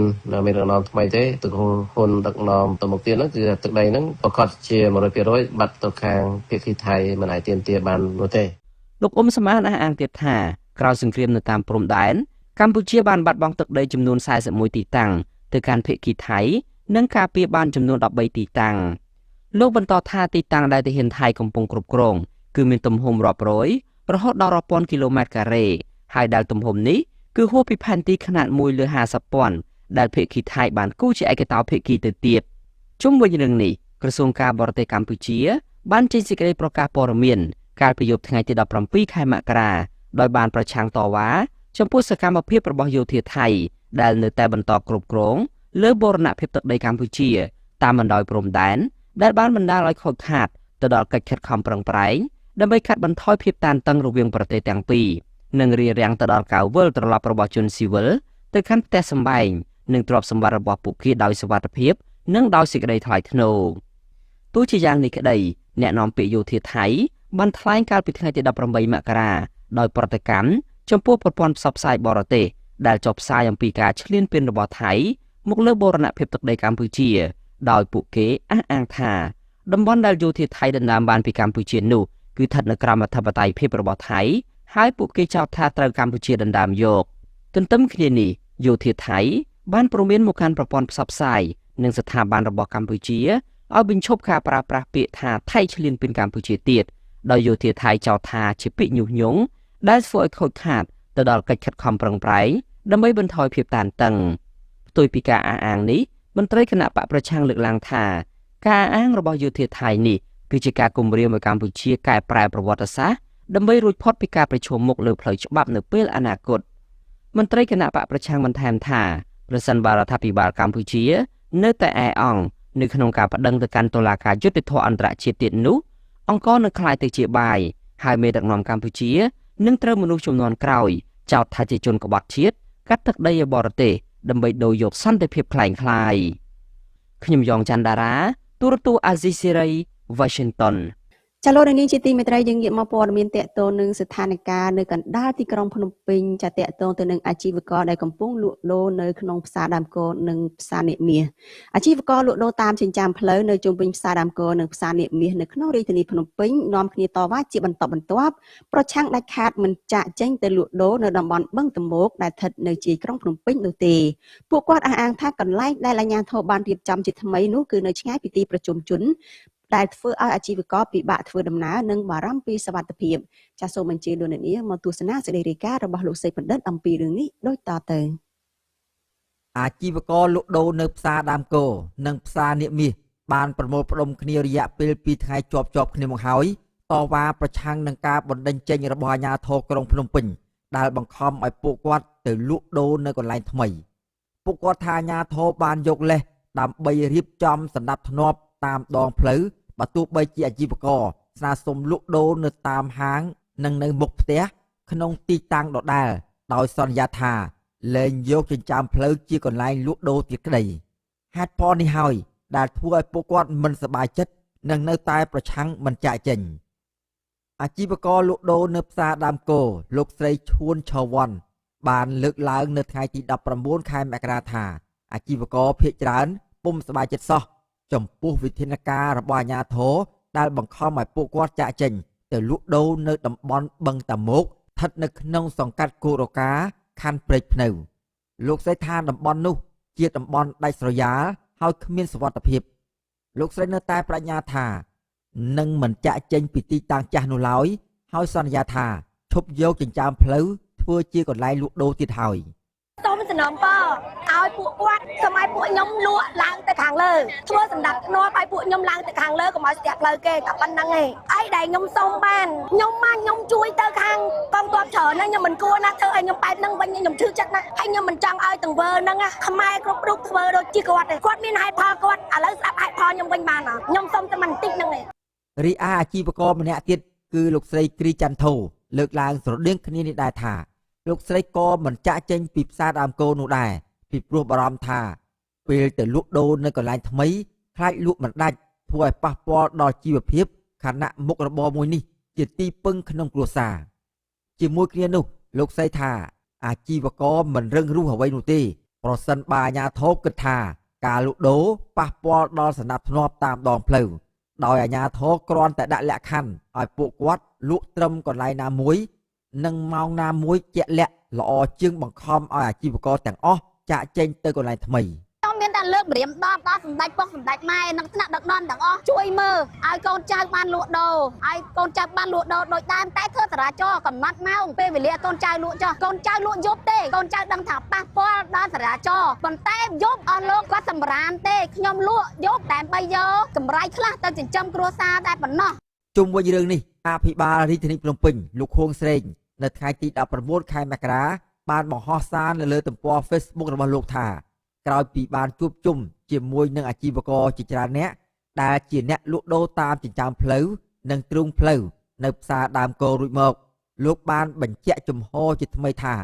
រណងថ្មីទេទឹកហ៊ុនដឹកនាំទៅមុខទៀតហ្នឹងគឺទឹកដីហ្នឹងប្រកាសជា 100% បាត់ទៅខាងភាគីថៃមិនអាចទាមទារបាននោះទេលោកអ៊ុំសំអានអះអាងទៀតថាក្រោយសង្គ្រាមនៅតាមព្រំដែនកម្ពុជាបានបាត់បង់ទឹកដីចំនួន41ទីតាំងទៅកាន់ភាគីថៃនិងការពារបានចំនួន13ទីតាំងលោកបន្តថាទីតាំងដែលទាហានថៃកំពុងគ្រប់គ្រងគឺមានទំហំរាប់រយរហូតដល់រាប់ពាន់គីឡូម៉ែត្រការ៉េហើយដែលទំហំនេះគឺហួសពីផែនទីខ្នាត1លើ50,000ដែលភាគីថៃបានគូរជាឯកតោភាគីទៅទៀតជុំវិញរឿងនេះក្រសួងការបរទេសកម្ពុជាបានចេញសេចក្តីប្រកាសព័ត៌មានកាលពីយប់ថ្ងៃទី17ខែមករាដោយបានប្រឆាំងតវ៉ាចំពោះសកម្មភាពរបស់យោធាថៃដែលនៅតែបន្តគ្រប់គ្រងលើបូរណភាពទឹកដីកម្ពុជាតាមបណ្ដោយព្រំដែនដែលបានបណ្ដាលឲ្យខូចខាតទៅដល់កិច្ចខិតខំប្រឹងប្រែងដើម្បីកាត់បន្ថយភាពតានតឹងរវាងប្រទេសទាំងពីរនិងរារាំងទៅដល់ការវិលត្រឡប់របស់ជនស៊ីវិលទៅកាន់ផ្ទះសម្បែងនិងទ្រព្យសម្បត្តិរបស់ពួកគេដោយសុវត្ថិភាពនិងដោយសេចក្តីថ្លៃថ្នូរទោះជាយ៉ាងនេះក្តីអ្នកនាំពាក្យយោធាថៃបានថ្លែងកាលពីថ្ងៃទី18មករាដោយប្រតិកម្មចំពោះប្រព័ន្ធផ្សព្វផ្សាយបរទេសដែលចុះផ្សាយអំពីការឈ្លានពានរបស់ថៃមកលើបូរណភាពទឹកដីកម្ពុជាដោយពួកគេអះអាងថាតំបន់ដែលយោធាថៃដណ្ដើមបានពីកម្ពុជានោះគឺស្ថិតនៅក្រោមអធិបតេយ្យភាពរបស់ថៃហើយពួកគេចោទថាត្រូវកម្ពុជាដណ្ដើមយកទន្ទឹមគ្នានេះយោធាថៃបានព្រមានមកកាន់ប្រព័ន្ធផ្សព្វផ្សាយនិងស្ថាប័នរបស់កម្ពុជា ឲ្យបញ្ឈប់ការប្រើប្រាស់ពាក្យថាថៃឈ្លានពានកម្ពុជាទៀតដោយយោធាថៃចោទថាជាពាក្យញុះញង់ដែលធ្វើឲ្យខូចខាតទៅដល់កិច្ចខិតខំប្រឹងប្រែងដើម្បីបន្ថយភាពតានតឹងផ្ទុយពីការអះអាងនេះមន្ត្រីគណៈបកប្រឆាំងលើកឡើងថាការអះអាងរបស់យោធាថៃនេះគឺជាការគំរាមឲ្យកម្ពុជាកែប្រែប្រវត្តិសាស្ត្រដើម្បីរួចផុតពីការប្រឈមមុខលើផ្លូវច្បាប់នៅពេលអនាគតមន្ត្រីគណៈបកប្រឆាំងបន្ថែមថាប្រសិនបើរដ្ឋាភិបាលកម្ពុជានៅតែអែអង្កនៅក្នុងការប្តឹងទៅកាន់តុលាការយុត្តិធម៌អន្តរជាតិទៀតនោះអង្គរនឹងក្លាយទៅជាបាយហើយមេដឹកនាំកម្ពុជានឹងត្រូវមនុស្សជំនាន់ក្រោយចោទថាជាជនក្បត់ជាតិកាត់ទឹកដីឲ្យបរទេសដើម្បីដូរយកសន្តិភាពคล้ายៗខ្ញុំយ៉ងច័ន្ទដារាទូរទស្សន៍អាស៊ីសេរី Washington ចាលោកនាងជាទីមេត្រីយើងងាកមកព័ត៌មានតកតងនឹងស្ថានភាពនៅកណ្ដាលទីក្រុងភ្នំពេញចាតកតងទៅនឹងអាជីវករដែលកំពុងលក់ដូរនៅក្នុងផ្សារដើមគោនិងផ្សារនាគមាសអាជីវករលក់ដូរតាមចិញ្ចើមផ្លូវនៅជុំវិញផ្សារដើមគោនិងផ្សារនាគមាសនៅក្នុងរាជធានីភ្នំពេញនាំគ្នាតវ៉ាជាបន្តបន្ទាប់ប្រឆាំងដាច់ខាតមិនចាក់ចេញទៅលក់ដូរនៅតំបន់បឹងតមោកដែលស្ថិតនៅជាយក្រុងភ្នំពេញនោះទេពួកគាត់អះអាងថាកន្លែងដែលអាជ្ញាធរបានរៀបចំជាថ្មីនោះគឺនៅឆ្ងាយពីទីប្រជុំជនដែលធ្វើឲ្យអាជីវករពិបាកធ្វើដំណើរនិងបារម្ភពីសុវត្ថិភាពចាសសូមអញ្ជើញលោកអ្នកនាងមកទស្សនាសេចក្តីរាយការណ៍របស់លោកសេចបណ្ឌិតអំពីរឿងនេះដូចតទៅអាជីវករលក់ដូរនៅផ្សារដើមគោនិងផ្សារនាគមាសបានប្រមូលផ្ដុំគ្នារយៈពេល2ថ្ងៃជាប់គ្នាមកហើយតវ៉ាប្រឆាំងនឹងការបណ្តេញចេញរបស់អាជ្ញាធរក្រុងភ្នំពេញដែលបង្ខំឲ្យពួកគាត់ទៅលក់ដូរនៅកន្លែងថ្មីពួកគាត់ថាអាជ្ញាធរបានយកលេសដើម្បីរៀបចំសណ្ដាប់ធ្នាប់តាមដងផ្លូវបើទោះបីជាអាជីវករស្នើសុំលក់ដូរនៅតាមហាងនិងនៅមុខផ្ទះក្នុងទីតាំងដដែលដោយសន្យាថាលែងយកចិញ្ចើមផ្លូវជាកន្លែងលក់ដូរទៀតក្តីហេតុផលនេះហើយដែលធ្វើឲ្យពួកគាត់មិនសប្បាយចិត្តនិងនៅតែប្រឆាំងមិនចាកចេញអាជីវករលក់ដូរនៅផ្សារដើមគោលោកស្រីឈួនឆវ័នបានលើកឡើងនៅថ្ងៃទី19ខែមករាថាអាជីវករភាគច្រើនពុំសប្បាយចិត្តសោះចំពោះវិធានការរបស់អាជ្ញាធរដែលបង្ខំឲ្យពួកគាត់ចាកចេញទៅលក់ដូរនៅតំបន់បឹងតាមុកស្ថិតនៅក្នុងសង្កាត់គូរកាខណ្ឌព្រែកភ្នៅលោកស្រីថាតំបន់នោះជាតំបន់ដាច់ស្រយាលហើយគ្មានសុវត្ថិភាពលោកស្រីនៅតែប្រាជ្ញាថានឹងមិនចាកចេញពីទីតាំងចាស់នោះឡើយហើយសន្យាថាឈប់យកចិញ្ចើមផ្លូវធ្វើជាកន្លែងលក់ដូរទៀតហើយសូមសំណូមពរឲ្យពួកគាត់សម័យពួកខ្ញុំលក់ឡើងទៅខាងលើធ្វើសម្ដាប់ធ្នាប់ឲ្យពួកខ្ញុំឡើងទៅខាងលើកុំឲ្យស្ទាក់ផ្លូវគេតែប៉ុណ្្នឹងឯងអីដែលខ្ញុំសូមបានខ្ញុំជួយទៅខាងកងទ័ពច្រើនណាស់ខ្ញុំមិនគួរណាធ្វើឲ្យខ្ញុំបែបហ្នឹងវិញខ្ញុំឈឺចិត្តណាស់ហើយខ្ញុំមិនចង់ឲ្យទង្វើហ្នឹងខ្មែរគ្រប់រូបធ្វើដូចជាគាត់ទេគាត់មានហេតុផលគាត់ឥឡូវស្ដាប់ហេតុផលខ្ញុំវិញបានខ្ញុំសូមតែបន្តិចហ្នឹងឯងរីឯអាជីវករម្នាក់ទៀតគឺលោកស្រីគ្រីច័ន្ទធូលើកឡើងស្រដៀងគ្នានេះដែរថាលោកស្រីក៏មិនចាក់ចេញពីផ្សារដើមគោនោះដែរពីព្រោះបារម្ភថាពេលទៅលក់ដូរនៅកន្លែងថ្មីខ្លាចលក់មិនដាច់ធ្វើឲ្យប៉ះពាល់ដល់ជីវភាពខណៈមុខរបរមួយនេះជាទីពឹងក្នុងគ្រួសារជាមួយគ្នានោះលោកស្រីថាអាជីវករមិនរឹងរូសអ្វីនោះទេប្រសិនបើអាជ្ញាធរគិតថាការលក់ដូរប៉ះពាល់ដល់សណ្ដាប់ធ្នាប់តាមដងផ្លូវដោយអាជ្ញាធរគ្រាន់តែដាក់លក្ខខណ្ឌឲ្យពួកគាត់លក់ត្រឹមកន្លែងណាមួយនិងម៉ោងណាមួយជាក់លាក់ល្អជាងបង្ខំឲ្យអាជីវករទាំងអស់ចាកចេញទៅកន្លែងថ្មីខ្ញុំមានតែលើកម្រាមដបដល់សម្ដេចពុកសម្ដេចម៉ែនិងថ្នាក់ដឹកនាំទាំងអស់ជួយមើលឲ្យកូនចៅបានលក់ដូរឲ្យកូនចៅបានលក់ដូរដោយដើមតែធ្វើចរាចរណ៍កំណត់ម៉ោងពេលវេលាកូនចៅលក់ចោះកូនចៅលក់យប់ទេកូនចៅដឹងថាប៉ះពាល់ដល់ចរាចរណ៍ប៉ុន្តែយប់អស់លោកគាត់សម្រានទេខ្ញុំលក់យប់ដើម្បីយកកម្រៃខ្លះទៅចិញ្ចឹមគ្រួសារតែប៉ុណ្ណោះជុំវិញរឿងនេះអភិបាលរាជធានីភ្នំពេញលោកខួងស្រេងនៅថ្ងៃទី19ខែមករាបានបង្ហោះសារនៅលើទំព័រ Facebook របស់លោកថាក្រោយពីបានជួបជុំជាមួយនឹងអាជីវករជាច្រើនអ្នកដែលជាអ្នកលក់ដូរតាមចិញ្ចើមផ្លូវនិងទ្រូងផ្លូវនៅផ្សារដើមគោរួចមកលោកបានបញ្ជាក់ជំហរជាថ្មីថា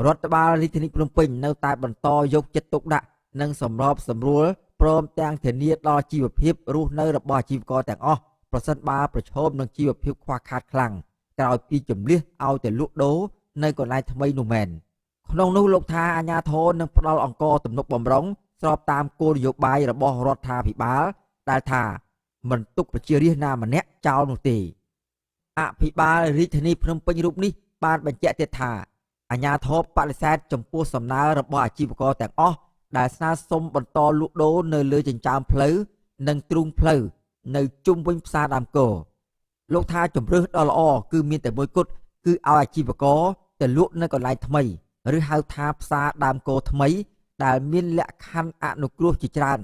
រដ្ឋបាលរាជធានីភ្នំពេញនៅតែបន្តយកចិត្តទុកដាក់និងសម្របសម្រួលព្រមទាំងធានាដល់ជីវភាពរស់នៅរបស់អាជីវករទាំងអស់ប្រសិនបើប្រឈមនឹងជីវភាពខ្វះខាតខ្លាំងក្រោយពីជំនះឲ្យតែលក់ដូរនៅកន្លែងថ្មីនោះមែនក្នុងនោះលោកថាអាជ្ញាធរនឹងផ្ដល់អង្គទំនុកបម្រុងស្របតាមគោលនយោបាយរបស់រដ្ឋាភិបាលដែលថាមិនទុកប្រជារាស្ត្រណាម្នាក់ចោលនោះទេអភិបាលរាជធានីភ្នំពេញរូបនេះបានបញ្ជាក់ទៀតថាអាជ្ញាធរបដិសេធចំពោះសំណើរបស់អាជីវករទាំងអស់ដែលស្នើសុំបន្តលក់ដូរនៅលើចិញ្ចើមផ្លូវ និងទ្រូងផ្លូវនៅជុំវិញផ្សារដើមគោលោកថាជំរឿសដ៏ល្អគឺមានតែមួយគត់គឺឲ្យអាជីវករទៅលក់នៅកន្លែងថ្មីឬហៅថាផ្សារដើមគោថ្មីដែលមានលក្ខខណ្ឌអនុគ្រោះជាច្រើន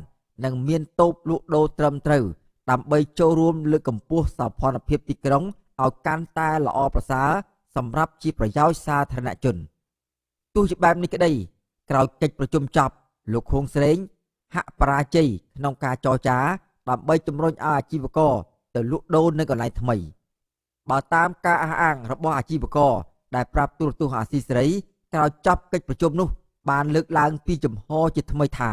និងមានតូបលក់ដូរត្រឹមត្រូវដើម្បីចូលរួមលើកកម្ពស់សោភ័ណភាពទីក្រុងឲ្យកាន់តែល្អប្រសើរសម្រាប់ជាប្រយោជន៍សាធារណជនទោះជាបែបនេះក្តីក្រោយកិច្ចប្រជុំចប់លោកខួងស្រេងហាក់បរាជ័យក្នុងការចរចាដើម្បីជំរុញឲ្យអាជីវករទៅលក់ដូរនៅកន្លែងថ្មីបើតាមការអះអាងរបស់អាជីវករដែលប្រាប់ទូរទស្សន៍អាស៊ីសេរីក្រោយចប់កិច្ចប្រជុំនោះបានលើកឡើងពីចំហជាថ្មីថា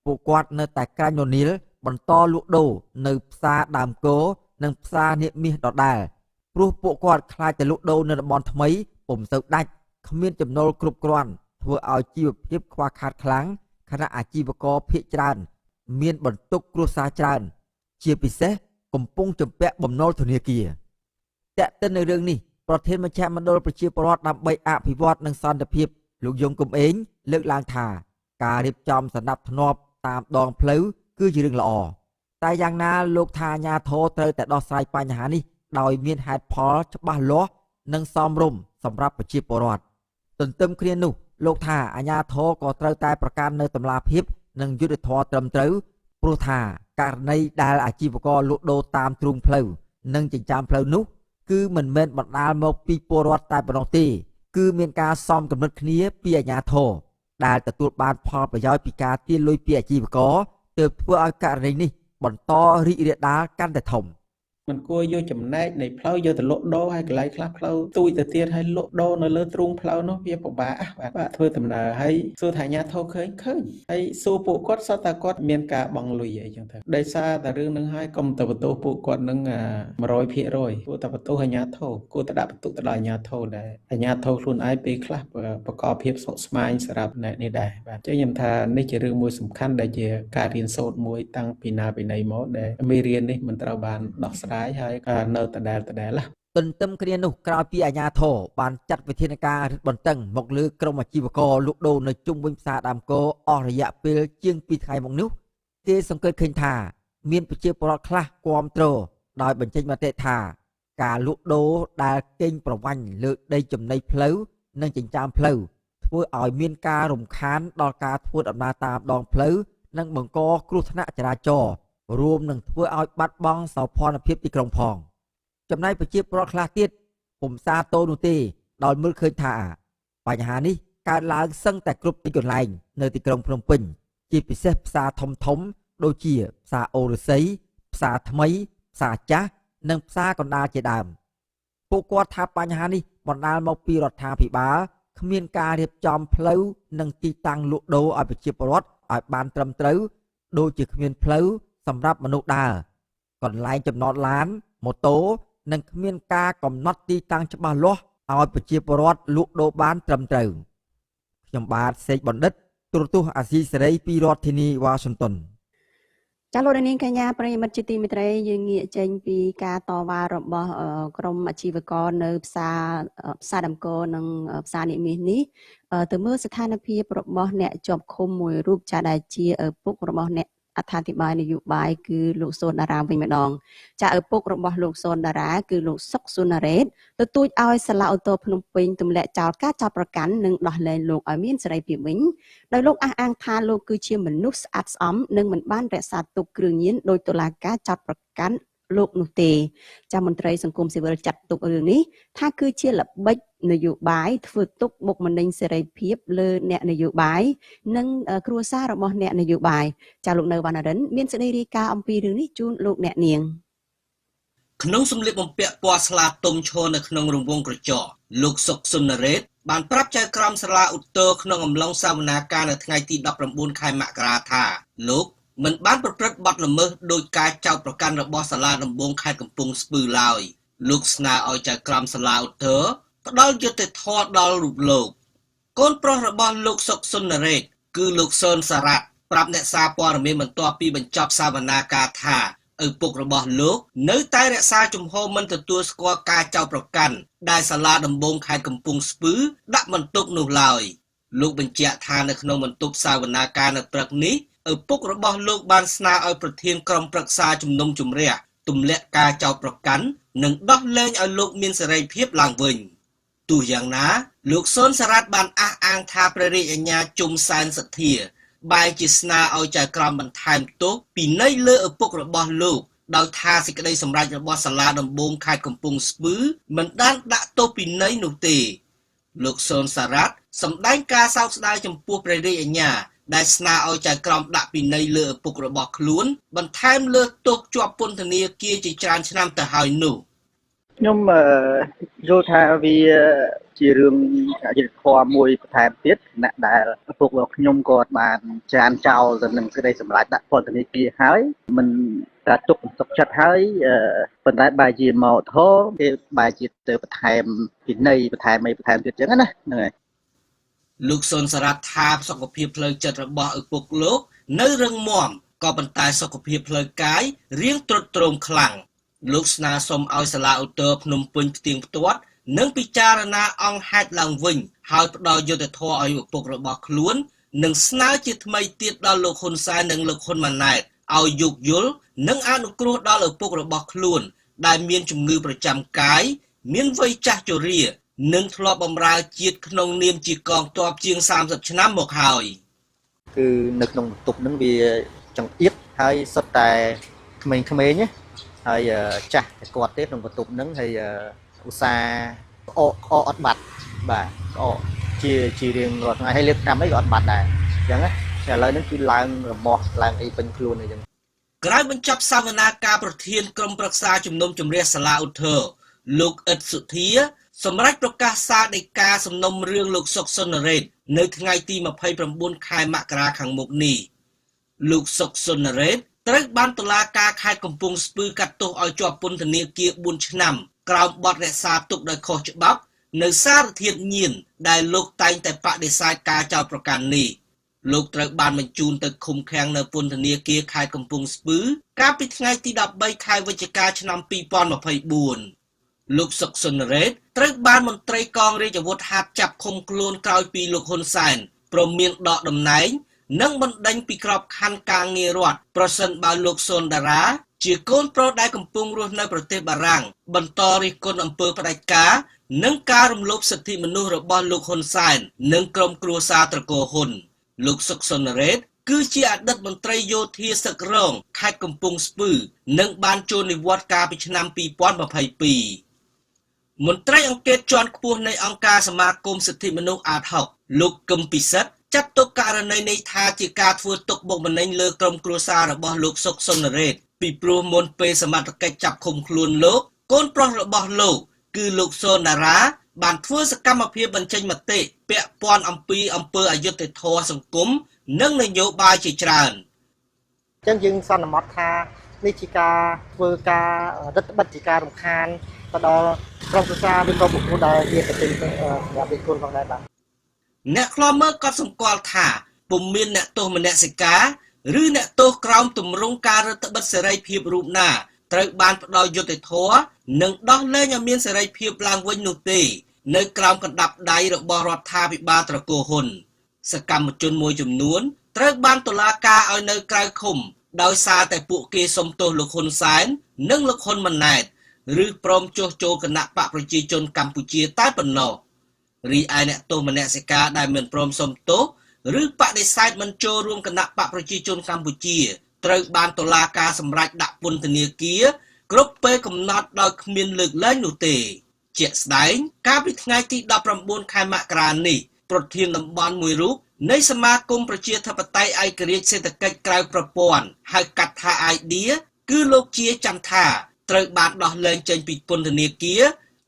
ពួកគាត់នៅតែក្រាញ់ននៀលបន្តលក់ដូរនៅផ្សារដើមគោនិងផ្សារនាគមាសដដែលព្រោះពួកគាត់ខ្លាចតែលក់ដូរនៅតំបន់ថ្មីពុំសូវដាច់គ្មានចំណូលគ្រប់គ្រាន់ធ្វើឲ្យជីវភាពខ្វះខាតខ្លាំងខណៈអាជីវករភាគច្រើនមានបន្ទុកគ្រួសារច្រើនជាពិសេសកំពុងជំពាក់បំណុលធនាគារតែកតិននៅរឿងនេះប្រធានមជ្ឈមណ្ឌលប្រជាពលរដ្ឋដើម្បីអភិវឌ្ឍនិងសន្តិភាពលោកយងគំអេងលើកឡើងថាការរៀបចំសណ្ដាប់ធ្នាប់តាមដងផ្លូវគឺជារឿងល្អតែយ៉ាងណាលោកថាអាជ្ញាធរត្រូវតែដោះស្រាយបញ្ហានេះដោយមានហេតុផលច្បាស់លាស់និងសមរម្យសម្រាប់ប្រជាពលរដ្ឋទន្ទឹមគ្នានោះលោកថាអាជ្ញាធរក៏ត្រូវតែប្រកាន់នូវតម្លាភាពនិងយុត្តិធម៌ត្រឹមត្រូវព្រោះថាករណីដែលអាជីវករលក់ដូរតាមទ្រូងផ្លូវនិងចិញ្ចើមផ្លូវនោះគឺមិនមែនបណ្ដាលមកពីពលរដ្ឋតែប៉ុណ្ណោះទេគឺមានការសំគំនិតគ្នាពីអាជ្ញាធរដែលទទួលបានផលប្រយោជន៍ពីការទារលុយពីអាជីវករទើបធ្វើឲ្យករណីនេះបន្តរីករាលដាលកាន់តែធំ มันគួរយកចំណែកនៃផ្លូវយកទៅលក់ដូរហើយកន្លែងខ្លះផ្លូវទូចទៅទៀតហើយលក់ដូរនៅលើទ្រូងផ្លូវនោះវាពិបាកបាទធ្វើដំណើរហើយសួរថាអាជ្ញាធរឃើញហើយសួរពួកគាត់សតតែគាត់មានការបង់លុយអីចឹងទៅដោយសារតែរឿងនឹងហើយកុំទៅបន្ទោសពួកគាត់នឹង 100% គួរតែបន្ទោសអាជ្ញាធរគួរតែដាក់បន្ទុកទៅដល់អាជ្ញាធរដែរអាជ្ញាធរខ្លួនឯងពេលខ្លះប្រកបភាពសុខស្មាញសម្រាប់នេះដែរបាទចឹងខ្ញុំថានេះជារឿងមួយសំខាន់ដែលជាការរៀនសូត្រមួយតាំងពីណាពីណីមកដែលមេរៀននេះមិនត្រូវបានដោះស្រាយហើយនៅដដែលទន្ទឹមគ្នានោះក្រោយពីអាជ្ញាធរបានចាត់វិធានការរឹតបន្តឹងមកលើក្រុមអាជីវករលក់ដូរនៅជុំវិញផ្សារដើមគោអស់រយៈពេលជាង2ថ្ងៃមកនោះគេសង្កេតឃើញថាមានប្រជាពលរដ្ឋខ្លះគាំទ្រដោយបញ្ចេញមតិថាការលក់ដូរដែលកេងប្រវ័ញ្ចលើដីចំណីផ្លូវនិងចិញ្ចើមផ្លូវធ្វើឲ្យមានការរំខានដល់ការធ្វើដំណើរតាមដងផ្លូវនិងបង្កគ្រោះថ្នាក់ចរាចរណ៍រួមនឹងធ្វើឲ្យបាត់បង់សោភ័ណភាពទីក្រុងផងចំណែកប្រជាពលរដ្ឋខ្លះទៀតពុំសាទរនោះទេដោយមើលឃើញថាបញ្ហានេះកើតឡើងសឹងតែគ្រប់ទីកន្លែងនៅទីក្រុងភ្នំពេញជាពិសេសផ្សារធំដូចជាផ្សារអូរស័យផ្សារថ្មីផ្សារចាស់និងផ្សារកណ្ដាលជាដើមពួកគាត់ថាបញ្ហានេះបណ្ដាលមកពីរដ្ឋាភិបាលគ្មានការរៀបចំផ្លូវនិងទីតាំងលក់ដូរឲ្យប្រជាពលរដ្ឋឲ្យបានត្រឹមត្រូវដូចជាគ្មានផ្លូវសម្រាប់មនុស្សដើរកន្លែងចំណតឡានម៉ូតូនិងគ្មានការកំណត់ទីតាំងច្បាស់លាស់ឲ្យប្រជាពលរដ្ឋលក់ដូរបានត្រឹមត្រូវខ្ញុំបាទសេកបណ្ឌិតទូរទស្សន៍អាស៊ីសេរីពីរដ្ឋធានីវ៉ាស៊ីនតោនចាលោកនាងកញ្ញាប្រិយមិត្តជាទីមេត្រីយើងងាកចេញពីការតវ៉ារបស់ក្រុមអាជីវករនៅផ្សារដើមគោនិងផ្សារនាគមាសនេះទៅមើលស្ថានភាពរបស់អ្នកជាប់ឃុំមួយរូបចាដែលជាឪពុករបស់អ្នកអត្ថាធិប្បាយនយោបាយគឺលោកសូនតារាវិញម្ដងចាឪពុករបស់លោកសូនតារាគឺលោកសុកស៊ុណារ៉េតទទូចឲ្យសាលាឧទ្ធរភ្នំពេញទម្លាក់ចោលការចាប់ប្រកាន់និងដោះលែងលោកឲ្យមានសេរីភាពវិញដោយលោកអះអាងថាលោកគឺជាមនុស្សស្អាតស្អំនិងមិនបានរក្សាទុកគ្រឿងញៀនដោយតុលាការចាប់ប្រកាន់លោកនោះទេចាមន្ត្រីសង្គមស៊ីវិលចាត់ទុករឿងនេះថាគឺជាល្បិចនយោបាយធ្វើទុកបុកម្នេញសេរីភាពលើអ្នកនយោបាយនិងគ្រួសាររបស់អ្នកនយោបាយចាលោកនៅវណ្ណរិនមានសេចក្តីរាយការណ៍អំពីរឿងនេះជូនលោកអ្នកនាងក្នុងសម្លៀកបំពាក់ពណ៌ស្លាទុំឈរនៅក្នុងរង្វង់ក្រចកលោកសុកស៊ុនណារ៉េតបានប្រាប់ចៅក្រមសាលាឧទ្ធរក្នុងអំឡុងសវនាការនៅថ្ងៃទី19ខែមករាថាលោកមិនបានប្រព្រឹត្តបទល្មើសដោយការចោទប្រកាន់របស់សាលាដំបងខេត្តកំពង់ស្ពឺឡើយលោកស្នើឲ្យចៅក្រមសាលាឧទ្ធរផ្ដល់យុត្តិធម៌ដល់រូបលោកកូនប្រុសរបស់លោកសុកស៊ុនណារ៉េតគឺលោកស៊ុនសារ៉ាត់ប្រាប់អ្នកសារព័ត៌មានបន្ទាប់ពីបញ្ចប់សវនាការថាឪពុករបស់លោកនៅតែរក្សាជំហរមិនទទួលស្គាល់ការចោទប្រកាន់ដែលសាលាដំបងខេត្តកំពង់ស្ពឺដាក់បន្ទុកនោះឡើយលោកបញ្ជាក់ថានៅក្នុងបន្ទប់សវនាការនៅព្រឹកនេះ ឪពុករបស់លោកបានស្នើឲ្យប្រធានក្រុមប្រឹក្សាជំនុំជម្រះទម្លាក់ការចោទប្រកាន់និងដោះលែងឲ្យលោកមានសេរីភាពឡើងវិញទោះយ៉ាងណាលោកស៊ុនសារ៉ាត់បានអះអាងថាព្រះរាជអាជ្ញាជុំសែនសទ្ធាបែរជាស្នើឲ្យចៅក្រមបន្ថែមទោសពិន័យលើឪពុករបស់លោកដោយថាសេចក្តីសម្រេចរបស់សាលាដំបងខេត្តកំពង់ស្ពឺមិនបានដាក់ទោសពិន័យនោះទេលោកស៊ុនសារ៉ាត់សម្ដែងការសោកស្ដាយចំពោះព្រះរាជអាជ្ញាដែលស្នើឲ្យចៅក្រមដាក់ពិន័យលើឪពុករបស់ខ្លួនបន្ថែមលើទោសជាប់ពន្ធនាគារជាច្រើនឆ្នាំទៅហើយនោះខ្ញុំយល់ថាវាជារឿងអយុត្តិធម៌មួយបន្ថែមទៀតអ្នកដែលឪពុករបស់ខ្ញុំគាត់បានចានចោលទៅនឹងសេចក្តីសម្រេចដាក់ពន្ធនាគារហើយមិនតែទុកចិត្តហើយប៉ុន្តែបែរជាមកធោគេបែរជាទៅបន្ថែមពិន័យបន្ថែមទៀតចឹងណាហ្នឹងហើយលោកស៊ុនសារ៉ាត់ថាសុខភាពផ្លូវចិត្តរបស់ឪពុកលោកនៅរឹងមាំក៏ប៉ុន្តែសុខភាពផ្លូវកាយរាងទ្រុឌទ្រោមខ្លាំងលោកស្នើសុំឲ្យសាលាឧទ្ធរភ្នំពេញផ្ទៀងផ្ទាត់និងពិចារណាអង្គហេតុឡើងវិញហើយផ្ដល់យុត្តិធម៌ឲ្យឪពុករបស់ខ្លួននិងស្នើជាថ្មីទៀតដល់លោកហ៊ុនសែននិងលោកហ៊ុនម៉ាណែតឲ្យយោគយល់និងអនុគ្រោះដល់ឪពុករបស់ខ្លួនដែលមានជំងឺប្រចាំកាយមានវ័យចាស់ជរានិងធ្លាប់បម្រើជាតិក្នុងនាមជាកងទ័ពជាង30ឆ្នាំមកហើយគឺនៅក្នុងបន្ទប់ហ្នឹងវាចង្អៀតហើយសុទ្ធតែក្មេងៗណាហើយចាស់តែគាត់ទេក្នុងបន្ទប់ហ្នឹងហើយឧស្សាហ៍ក្អកអត់បាត់បាទក្អកជារៀងរាល់ថ្ងៃហើយលេបតាមអីក៏អត់បាត់ដែរអញ្ចឹងណាតែឥឡូវហ្នឹងគឺឡើងរមាស់ឡើងអីពេញខ្លួនអីចឹងក្រោយបញ្ចប់សវនាការប្រធានក្រុមប្រឹក្សាជំនុំជម្រះសាលាឧទ្ធរលោកអ៊ិតសុធាសម្រាប់ប្រកាសសារដីកាសំណុំរឿងលោកសុកសុនរ៉េតនៅថ្ងៃទី29ខែមករាខាងមុខនេះលោកសុកសុនរ៉េតត្រូវបានតុលាការខេត្តកំពង់ស្ពឺកាត់ទោសឲ្យជាប់ពន្ធនាគារ4ឆ្នាំក្រោមបទរក្សាទុកដោយខុសច្បាប់នៅសារធាតុញៀនដែលលោកតែងតែបដិសេធការចោទប្រកាន់នេះលោកត្រូវបានបញ្ជូនទៅឃុំឃាំងនៅពន្ធនាគារខេត្តកំពង់ស្ពឺកាលពីថ្ងៃទី13ខែវិច្ឆិកាឆ្នាំ2024លោកសុកសុនរ៉េតត្រូវបានមន្ត្រីកងរាជអាវុធហត្ថចាប់ឃុំខ្លួនក្រោយពីលោកហ៊ុនសែនព្រមមានដកតំណែងនិងបណ្ដេញពីក្របខ័ណ្ឌការងាររដ្ឋប្រសិនបើលោកស៊ុនដារ៉ាជាកូនប្រុសដែលកំពុងរស់នៅប្រទេសបារាំងបន្តរិះគន់អំពើផ្ដាច់ការនិងការរំលោភសិទ្ធិមនុស្សរបស់លោកហ៊ុនសែននិងក្រុមគ្រួសារត្រកូលហ៊ុនលោកសុកសុនរ៉េតគឺជាអតីតមន្ត្រីយោធាសឹករងខេត្តកំពង់ស្ពឺនិងបានចូលនិវត្តន៍កាលពីឆ្នាំ2022មន្ត្រីអង្គការជាន់ខ្ពស់នៃអង្គការសមាគមសិទ្ធិមនុស្សអាត6លោកកឹមពិសិដ្ឋចាត់ទុកករណីនេះថាជាការធ្វើទុកបុកម្នេញលើក្រុមគ្រួសាររបស់លោកសុកសុនរ៉េតពីព្រោះមុនពេលសមត្ថកិច្ចចាប់ឃុំខ្លួនលោកកូនប្រុសរបស់លោកគឺលោកស៊ុនដារ៉ាបានធ្វើសកម្មភាពបញ្ចេញមតិពាក់ព័ន្ធអំពីអំពើអយុត្តិធម៌សង្គមនិងនយោបាយជាច្រើនអញ្ចឹងយើងសន្មតថានេះជាការធ្វើការរដ្ឋបတ်ជាការរំខានទៅដល់ក្រុមគ្រួសារឬក៏បុគ្គលដែលជាប្រទេសសម្រាប់វិគុណផងដែរបាទអ្នកខ្លោមើលក៏សម្គាល់ថាពុំមានអ្នកទោសមនសិការឬអ្នកទោសក្រោមទម្រង់ការរដ្ឋបတ်សេរីភាពរូបណាត្រូវបានផ្ដល់យុត្តិធម៌និងដោះលែងឲ្យមានសេរីភាពឡើងវិញនោះទេនៅក្រោមកណ្ដាប់ដៃរបស់រដ្ឋាភិបាលត្រកូលហ៊ុនសកម្មជនមួយចំនួនត្រូវបានតុលាការឲ្យនៅក្រៅឃុំដោយសារតែពួកគេសុំទោសលោកហ៊ុនសែននិងលោកហ៊ុនម៉ាណែតឬព្រមចុះចូលគណៈបកប្រជាជនកម្ពុជាតែប៉ុណ្ណោះរីឯអ្នកទោសមនសិការដែលមិនព្រមសុំទោសឬបដិសេធមិនចូលរួមគណៈបកប្រជាជនកម្ពុជាត្រូវបានតុលាការសម្រេចដាក់ពន្ធនាគារគ្រប់ពេលកំណត់ដោយគ្មានលើកលែងនោះទេជាក់ស្ដែងកាលពីថ្ងៃទី19ខែមករានេះប្រធានតំបន់មួយរូបនៃសមាគមប្រជាធិបតេយ្យឯករាជ្យសេដ្ឋកិច្ចក្រៅប្រព័ន្ធហៅកាត់ថា IDEA គឺលោកជាចន្ទថាត្រូវបានដោះលែងចេញពីពន្ធនាគារ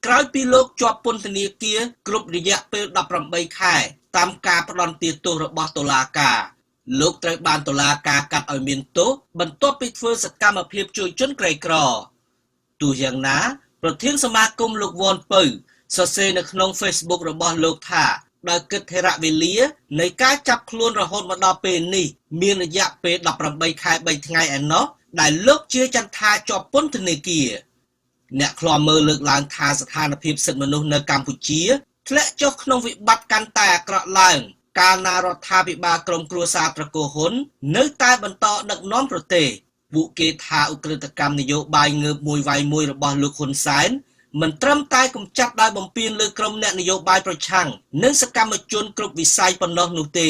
ក្រោយពីលោកជាប់ពន្ធនាគារគ្រប់រយៈពេល18ខែតាមការផ្ដន្ទាទោសរបស់តុលាការលោកត្រូវបានតុលាការកាត់ឲ្យមានទោសបន្ទាប់ពីធ្វើសកម្មភាពជួយជនក្រីក្រទោះយ៉ាងណាប្រធានសមាគមលោកវ៉ាន់ពៅសរសេរនៅក្នុង Facebook របស់លោកថាដោយគិតថេរវេលានៃការចាប់ខ្លួនរហូតមកដល់ពេលនេះមានរយៈពេល18ខែ3ថ្ងៃឯណោះដែលលោកជាចន្ទថាជាប់ពន្ធនាគារអ្នកខ្លាំមើលលើកឡើងថាស្ថានភាពសិទ្ធិមនុស្សនៅកម្ពុជាធ្លាក់ចុះក្នុងវិបត្តិកាន់តែអាក្រក់ឡើង កាលណារដ្ឋាភិបាលក្រុមគ្រួសារត្រកូលហ៊ុននៅតែបន្តដឹកនាំប្រទេសពួកគេថាឧក្រិដ្ឋកម្មនយោបាយងើបមួយវាយមួយរបស់លោកហ៊ុនសែនមិនត្រឹមតែកម្ចាត់ដោយបំពានលើក្រុមអ្នកនយោបាយប្រឆាំងនិងសកម្មជនគ្រប់វិស័យប៉ុណ្ណោះនោះទេ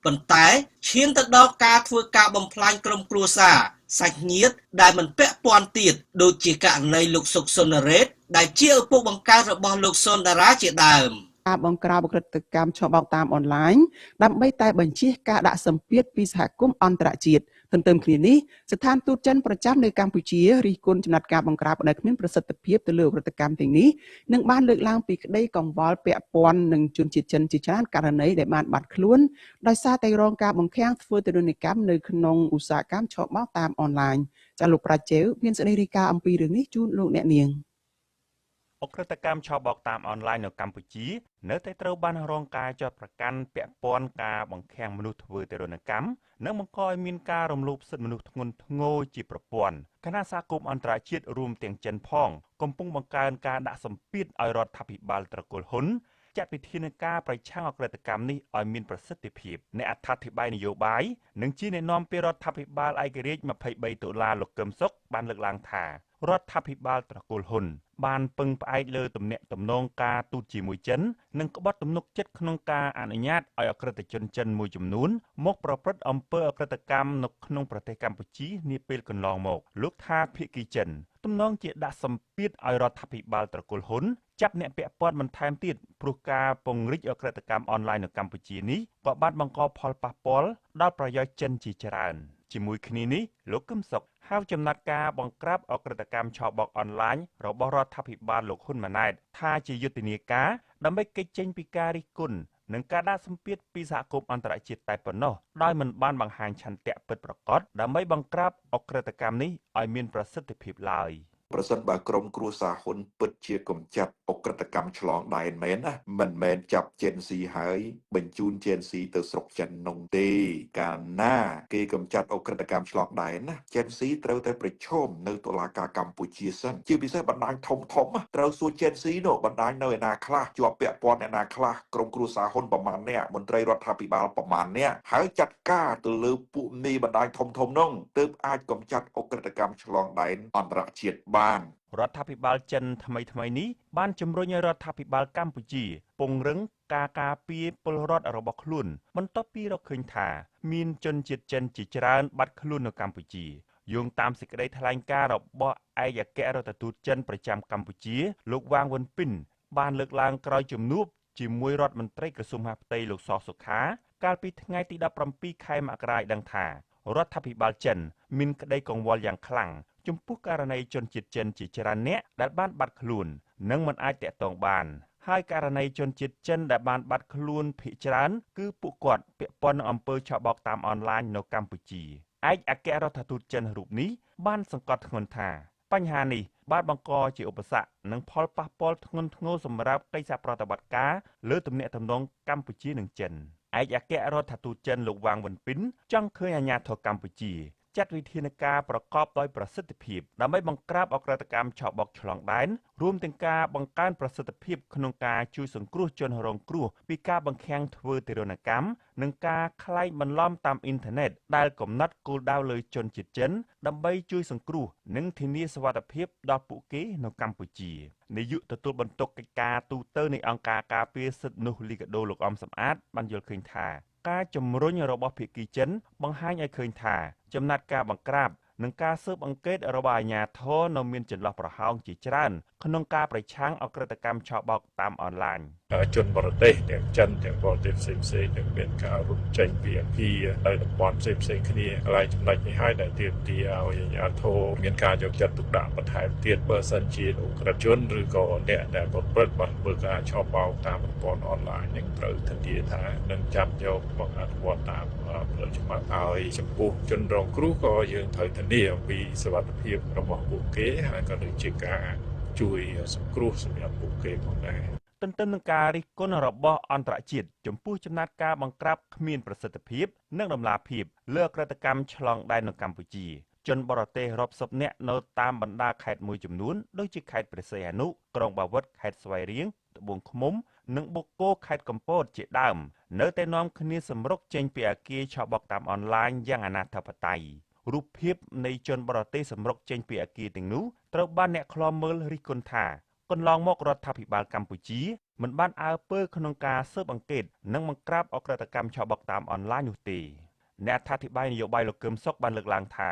ប៉ុន្តែឈានទៅដល់ការធ្វើការបំផ្លាញក្រុមគ្រួសារសាច់ញាតិដែលមិនពាក់ព័ន្ធទៀតដូចជាករណីលោកសុកសុនរ៉េតដែលជាឪពុកបង្កើតរបស់លោកសុនដារ៉ាជាដើមការបង្ក្រាបឧក្រិដ្ឋកម្មឆបោកតាមអនឡាញដើម្បីតែបញ្ជៀសការដាក់សម្ពាធពីសហគមន៍អន្តរជាតិទន្ទឹមគ្នានេះស្ថានទូតចិនប្រចាំនៅកម្ពុជារិះគន់ចំណាត់ការបង្ក្រាបដែលគ្មានប្រសិទ្ធភាពទៅលើឧក្រិដ្ឋកម្មទាំងនេះនិងបានលើកឡើងពីក្តីកង្វល់ពាក់ព័ន្ធនឹងជនជាតិចិនជាច្រើនករណីដែលបានបាត់ខ្លួនដោយសារតែរងការបង្ខាំងធ្វើទរណកម្មនៅក្នុងឧស្សាហកម្មឆបោកតាមអនឡាញចាលោកប្រាជេវមានសេចក្តីរាយការណ៍អំពីរឿងនេះជូនលោកអ្នកនាងឧក្រិដ្ឋកម្មឆបោកតាមអនឡាញនៅកម្ពុជានៅតែត្រូវបានរងការចោទប្រកាន់ពាក់ព័ន្ធការបង្ខាំងមនុស្សធ្វើទរណកម្មនិងបង្កឲ្យមានការរំលោភសិទ្ធិមនុស្សធ្ងន់ធ្ងរជាប្រព័ន្ធគណៈសហគមន៍អន្តរជាតិរួមទាំងចិនផងកំពុងបង្កើនការដាក់សម្ពាធឲ្យរដ្ឋាភិបាលត្រកូលហ៊ុនចាត់វិធានការប្រឆាំងឧក្រិដ្ឋកម្មនេះឲ្យមានប្រសិទ្ធភាពអ្នកអត្ថាធិប្បាយនយោបាយនិងជាអ្នកនាំពាក្យរដ្ឋាភិបាលឯករាជ្យ23តុលាលោកកឹមសុខបានលើកឡើងថារដ្ឋាភិបាលត្រកូលហ៊ុនបានពឹងផ្អែកលើទំនាក់ទំនងការទូតជាមួយចិននិងក្បត់ទំនុកចិត្តក្នុងការអនុញ្ញាតឲ្យអក្រិតជនចិនមួយចំនួនមកប្រព្រឹត្តអំពើអក្រិតកម្មនៅក្នុងប្រទេសកម្ពុជានាពេលកន្លងមកលោកថាភាគីចិនទំនងជាដាក់សម្ពាធឲ្យរដ្ឋាភិបាលត្រកូលហ៊ុនចាប់អ្នកពាក់ព័ន្ធបន្ថែមទៀតព្រោះការពង្រីកអក្រិតកម្មអនឡាញនៅកម្ពុជានេះក៏បានបង្កផលប៉ះពាល់ដល់ប្រយោជន៍ចិនជាច្រើនជាមួយគ្នានេះលោកកឹមសុខហៅចំណាត់ការបង្ក្រាបអក្រិតកម្មឆបោកអនឡាញរបស់រដ្ឋាភិបាលលោកហ៊ុនម៉ាណែតថាជាយុទ្ធនាការដើម្បីគេចចេញពីការរិះគន់និងការដាក់សម្ពាធពីសហគមន៍អន្តរជាតិតែប៉ុណ្ណោះដោយមិនបានបង្ហាញឆន្ទៈពិតប្រាកដដើម្បីបង្ក្រាបអក្រិតកម្មនេះឲ្យមានប្រសិទ្ធភាពឡើយប្រសិនបើក្រុមគ្រួសារហ៊ុនពិតជាកម្ចាត់អក្រិតកម្មឆ្លងដែនមែនណាមិនមែនចាប់ជេនស៊ីហើយបញ្ជូនជេនស៊ីទៅស្រុកចិននោះទេកាលណាគេកម្ចាត់អក្រិតកម្មឆ្លងដែនណាជេនស៊ីត្រូវតែប្រឈមនៅតុលាការកម្ពុជាសិនជាពិសេសបណ្ដាញធំត្រូវសួរជេនស៊ីនោះបណ្ដាញនៅឯណាខ្លះជាប់ពាក់ព័ន្ធឯណាខ្លះក្រុមគ្រួសារហ៊ុនប្រមាណអ្នកមន្ត្រីរដ្ឋាភិបាលប្រមាណអ្នកហើយចាត់ការទៅលើពួកមេបណ្ដាញធំនោះទើបអាចកម្ចាត់អក្រិតកម្មឆ្លងដែនអន្តរជាតិរដ្ឋាភិបាលចិនថ្មីនេះបានជំរុញឲ្យរដ្ឋាភិបាលកម្ពុជាពង្រឹងការការពារពលរដ្ឋរបស់ខ្លួនបន្ទាប់ពីរកឃើញថាមានជនជាតិចិនជាច្រើនបាត់ខ្លួននៅកម្ពុជាយោងតាមសេចក្តីថ្លែងការណ៍របស់ឯកអគ្គរដ្ឋទូតចិនប្រចាំកម្ពុជាលោកវ៉ាងវិនពីនបានលើកឡើងក្រោយជំនួបជាមួយរដ្ឋមន្ត្រីក្រសួងមហាផ្ទៃលោកសសុខាកាលពីថ្ងៃទី17ខែមករាឲ្យដឹងថារដ្ឋាភិបាលចិនមានក្តីកង្វល់យ៉ាងខ្លាំងចំពោះករណីជនជាតិចិនជាច្រើនអ្នកដែលបានបាត់ខ្លួននិងមិនអាចតាក់ទងបានហើយករណីជនជាតិចិនដែលបានបាត់ខ្លួនភាគច្រើនគឺពួកគាត់ពាក់ព័ន្ធនឹងអំពើឆបោកតាមអនឡាញនៅកម្ពុជាឯកអគ្គរដ្ឋទូតចិនរូបនេះបានសង្កត់ធ្ងន់ថាបញ្ហានេះបានបង្កជាឧបសគ្គនិងផលប៉ះពាល់ធ្ងន់ធ្ងរសម្រាប់កិច្ចសហប្រតិបត្តិការលើទំនាក់ទំនងកម្ពុជានិងចិនឯកអគ្គរដ្ឋទូតចិនលោកវ៉ាងវិនពីនចង់ឃើញអាជ្ញាធរកម្ពុជាចាត់វិធានការប្រកបដោយប្រសិទ្ធភាពដើម្បីបង្ក្រាបអក្រិតកម្មឆបោកឆ្លងដែនរួមទាំងការបង្កើនប្រសិទ្ធភាពក្នុងការជួយសង្គ្រោះជនរងគ្រោះពីការបង្ខាំងធ្វើទារុណកម្មនិងការក្លែងបន្លំតាមអ៊ីនធឺណិតដែលកំណត់គោលដៅលើជនជាតិចិនដើម្បីជួយសង្គ្រោះនិងធានាសុវត្ថិភាពដល់ពួកគេនៅកម្ពុជានាយកទទួលបន្ទុកកិច្ចការទូតនៃអង្គការការពារសិទ្ធិមនុស្សលីកាដូលោកអំសំអាតបានយល់ឃើញថាការជំរុញរបស់ភាគីចិនបង្ហាញឲ្យឃើញថាចំណាត់ការបង្ក្រាបនិងការស៊ើបអង្កេតរបស់អាជ្ញាធរនៅមានចន្លោះប្រហោងជាច្រើនក្នុងការប្រឆាំងអក្រិតកម្មឆបោកតាមអនឡាញជនបរទេសទាំងចិនទាំងបរទេសផ្សេងទាំងមានការរត់ចេញពីអគារនៅតំបន់ផ្សេងគ្នាកន្លែងចំណុចនេះហើយដែលទាមទារឲ្យអាជ្ញាធរមានការយកចិត្តទុកដាក់បន្ថែមទៀតបើសិនជាអក្រិតជនឬក៏អ្នកដែលប្រព្រឹត្តបានធ្វើការឆបោកតាមប្រព័ន្ធអនឡាញនឹងត្រូវធានាថានឹងចាប់យកមកអនុវត្តតាមផ្លូវច្បាប់ហើយចំពោះជនរងគ្រោះក៏យើងត្រូវធានាអំពីសុវត្ថិភាពរបស់ពួកគេហើយក៏ដូចជាការជួយសង្គ្រោះសម្រាប់ពួកគេផងដែរទន្ទឹមនឹងការរិះគន់របស់អន្តរជាតិចំពោះចំណាត់ការបង្ក្រាបគ្មានប្រសិទ្ធភាពនិងដំណាភៀបលើអក្រិតកម្មឆ្លងដែននៅកម្ពុជាជនបរទេសរាប់សិបនាក់នៅតាមបណ្ដាខេត្តមួយចំនួនដូចជាខេត្តព្រះសីហនុក្រុងបាវិតខេត្តស្វាយរៀងត្ ត្បូងឃ្មុំនិងបូកគោខេត្តកំពតជាដើមនៅតែនាំគ្នាសម្រុកចេញពីអគារឆបោកតាមអនឡាញយ៉ាងអនាធិបតេយ្យរូបភាពនៃជនបរទេសសម្រុកចេញពីអគារទាំងនោះត្រូវបានអ្នកឃ្លាំមើលរិះគន់ថាកន្លងមករដ្ឋាភិបាលកម្ពុជាមិនបានអើពើក្នុងការស៊ើបអង្កេតនិងបង្ក្រាបអក្រិតកម្មឆបោកតាមអនឡាញនោះទេអ្នកអធិប្បាយនយោបាយលោកកឹមសុខបានលើកឡើងថា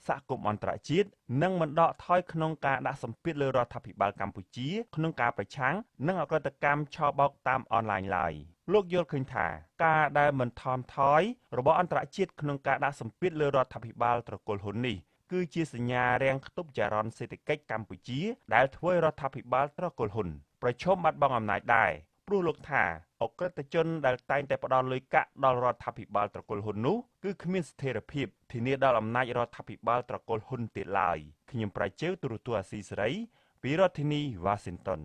សហគមន៍អន្តរជាតិនឹងមិនដកថយក្នុងការដាក់សម្ពាធលើរដ្ឋាភិបាលកម្ពុជាក្នុងការប្រឆាំងនឹងអក្រិតកម្មឆបោកតាមអនឡាញឡើយលោកយល់ឃើញថាការដែលមិនថមថយរបស់អន្តរជាតិក្នុងការដាក់សម្ពាធលើរដ្ឋាភិបាលត្រកូលហ៊ុននេះគឺជាសញ្ញារាំងខ្ទប់ចរន្តសេដ្ឋកិច្ចកម្ពុជាដែលធ្វើឲ្យរដ្ឋាភិបាលត្រកូលហ៊ុនប្រឈមបាត់បង់អំណាចដែរព្រោះលោកថាអក្រិតជនដែលតែងតែផ្ដល់លុយកាក់ដល់រដ្ឋាភិបាលត្រកូលហ៊ុននោះគឺគ្មានស្ថិរភាពធានាដល់អំណាចរដ្ឋាភិបាលត្រកូលហ៊ុនទៀតឡើយខ្ញុំប្រាជ្ញទូរទស្សន៍អាស៊ីសេរីពីរដ្ឋធានី Washington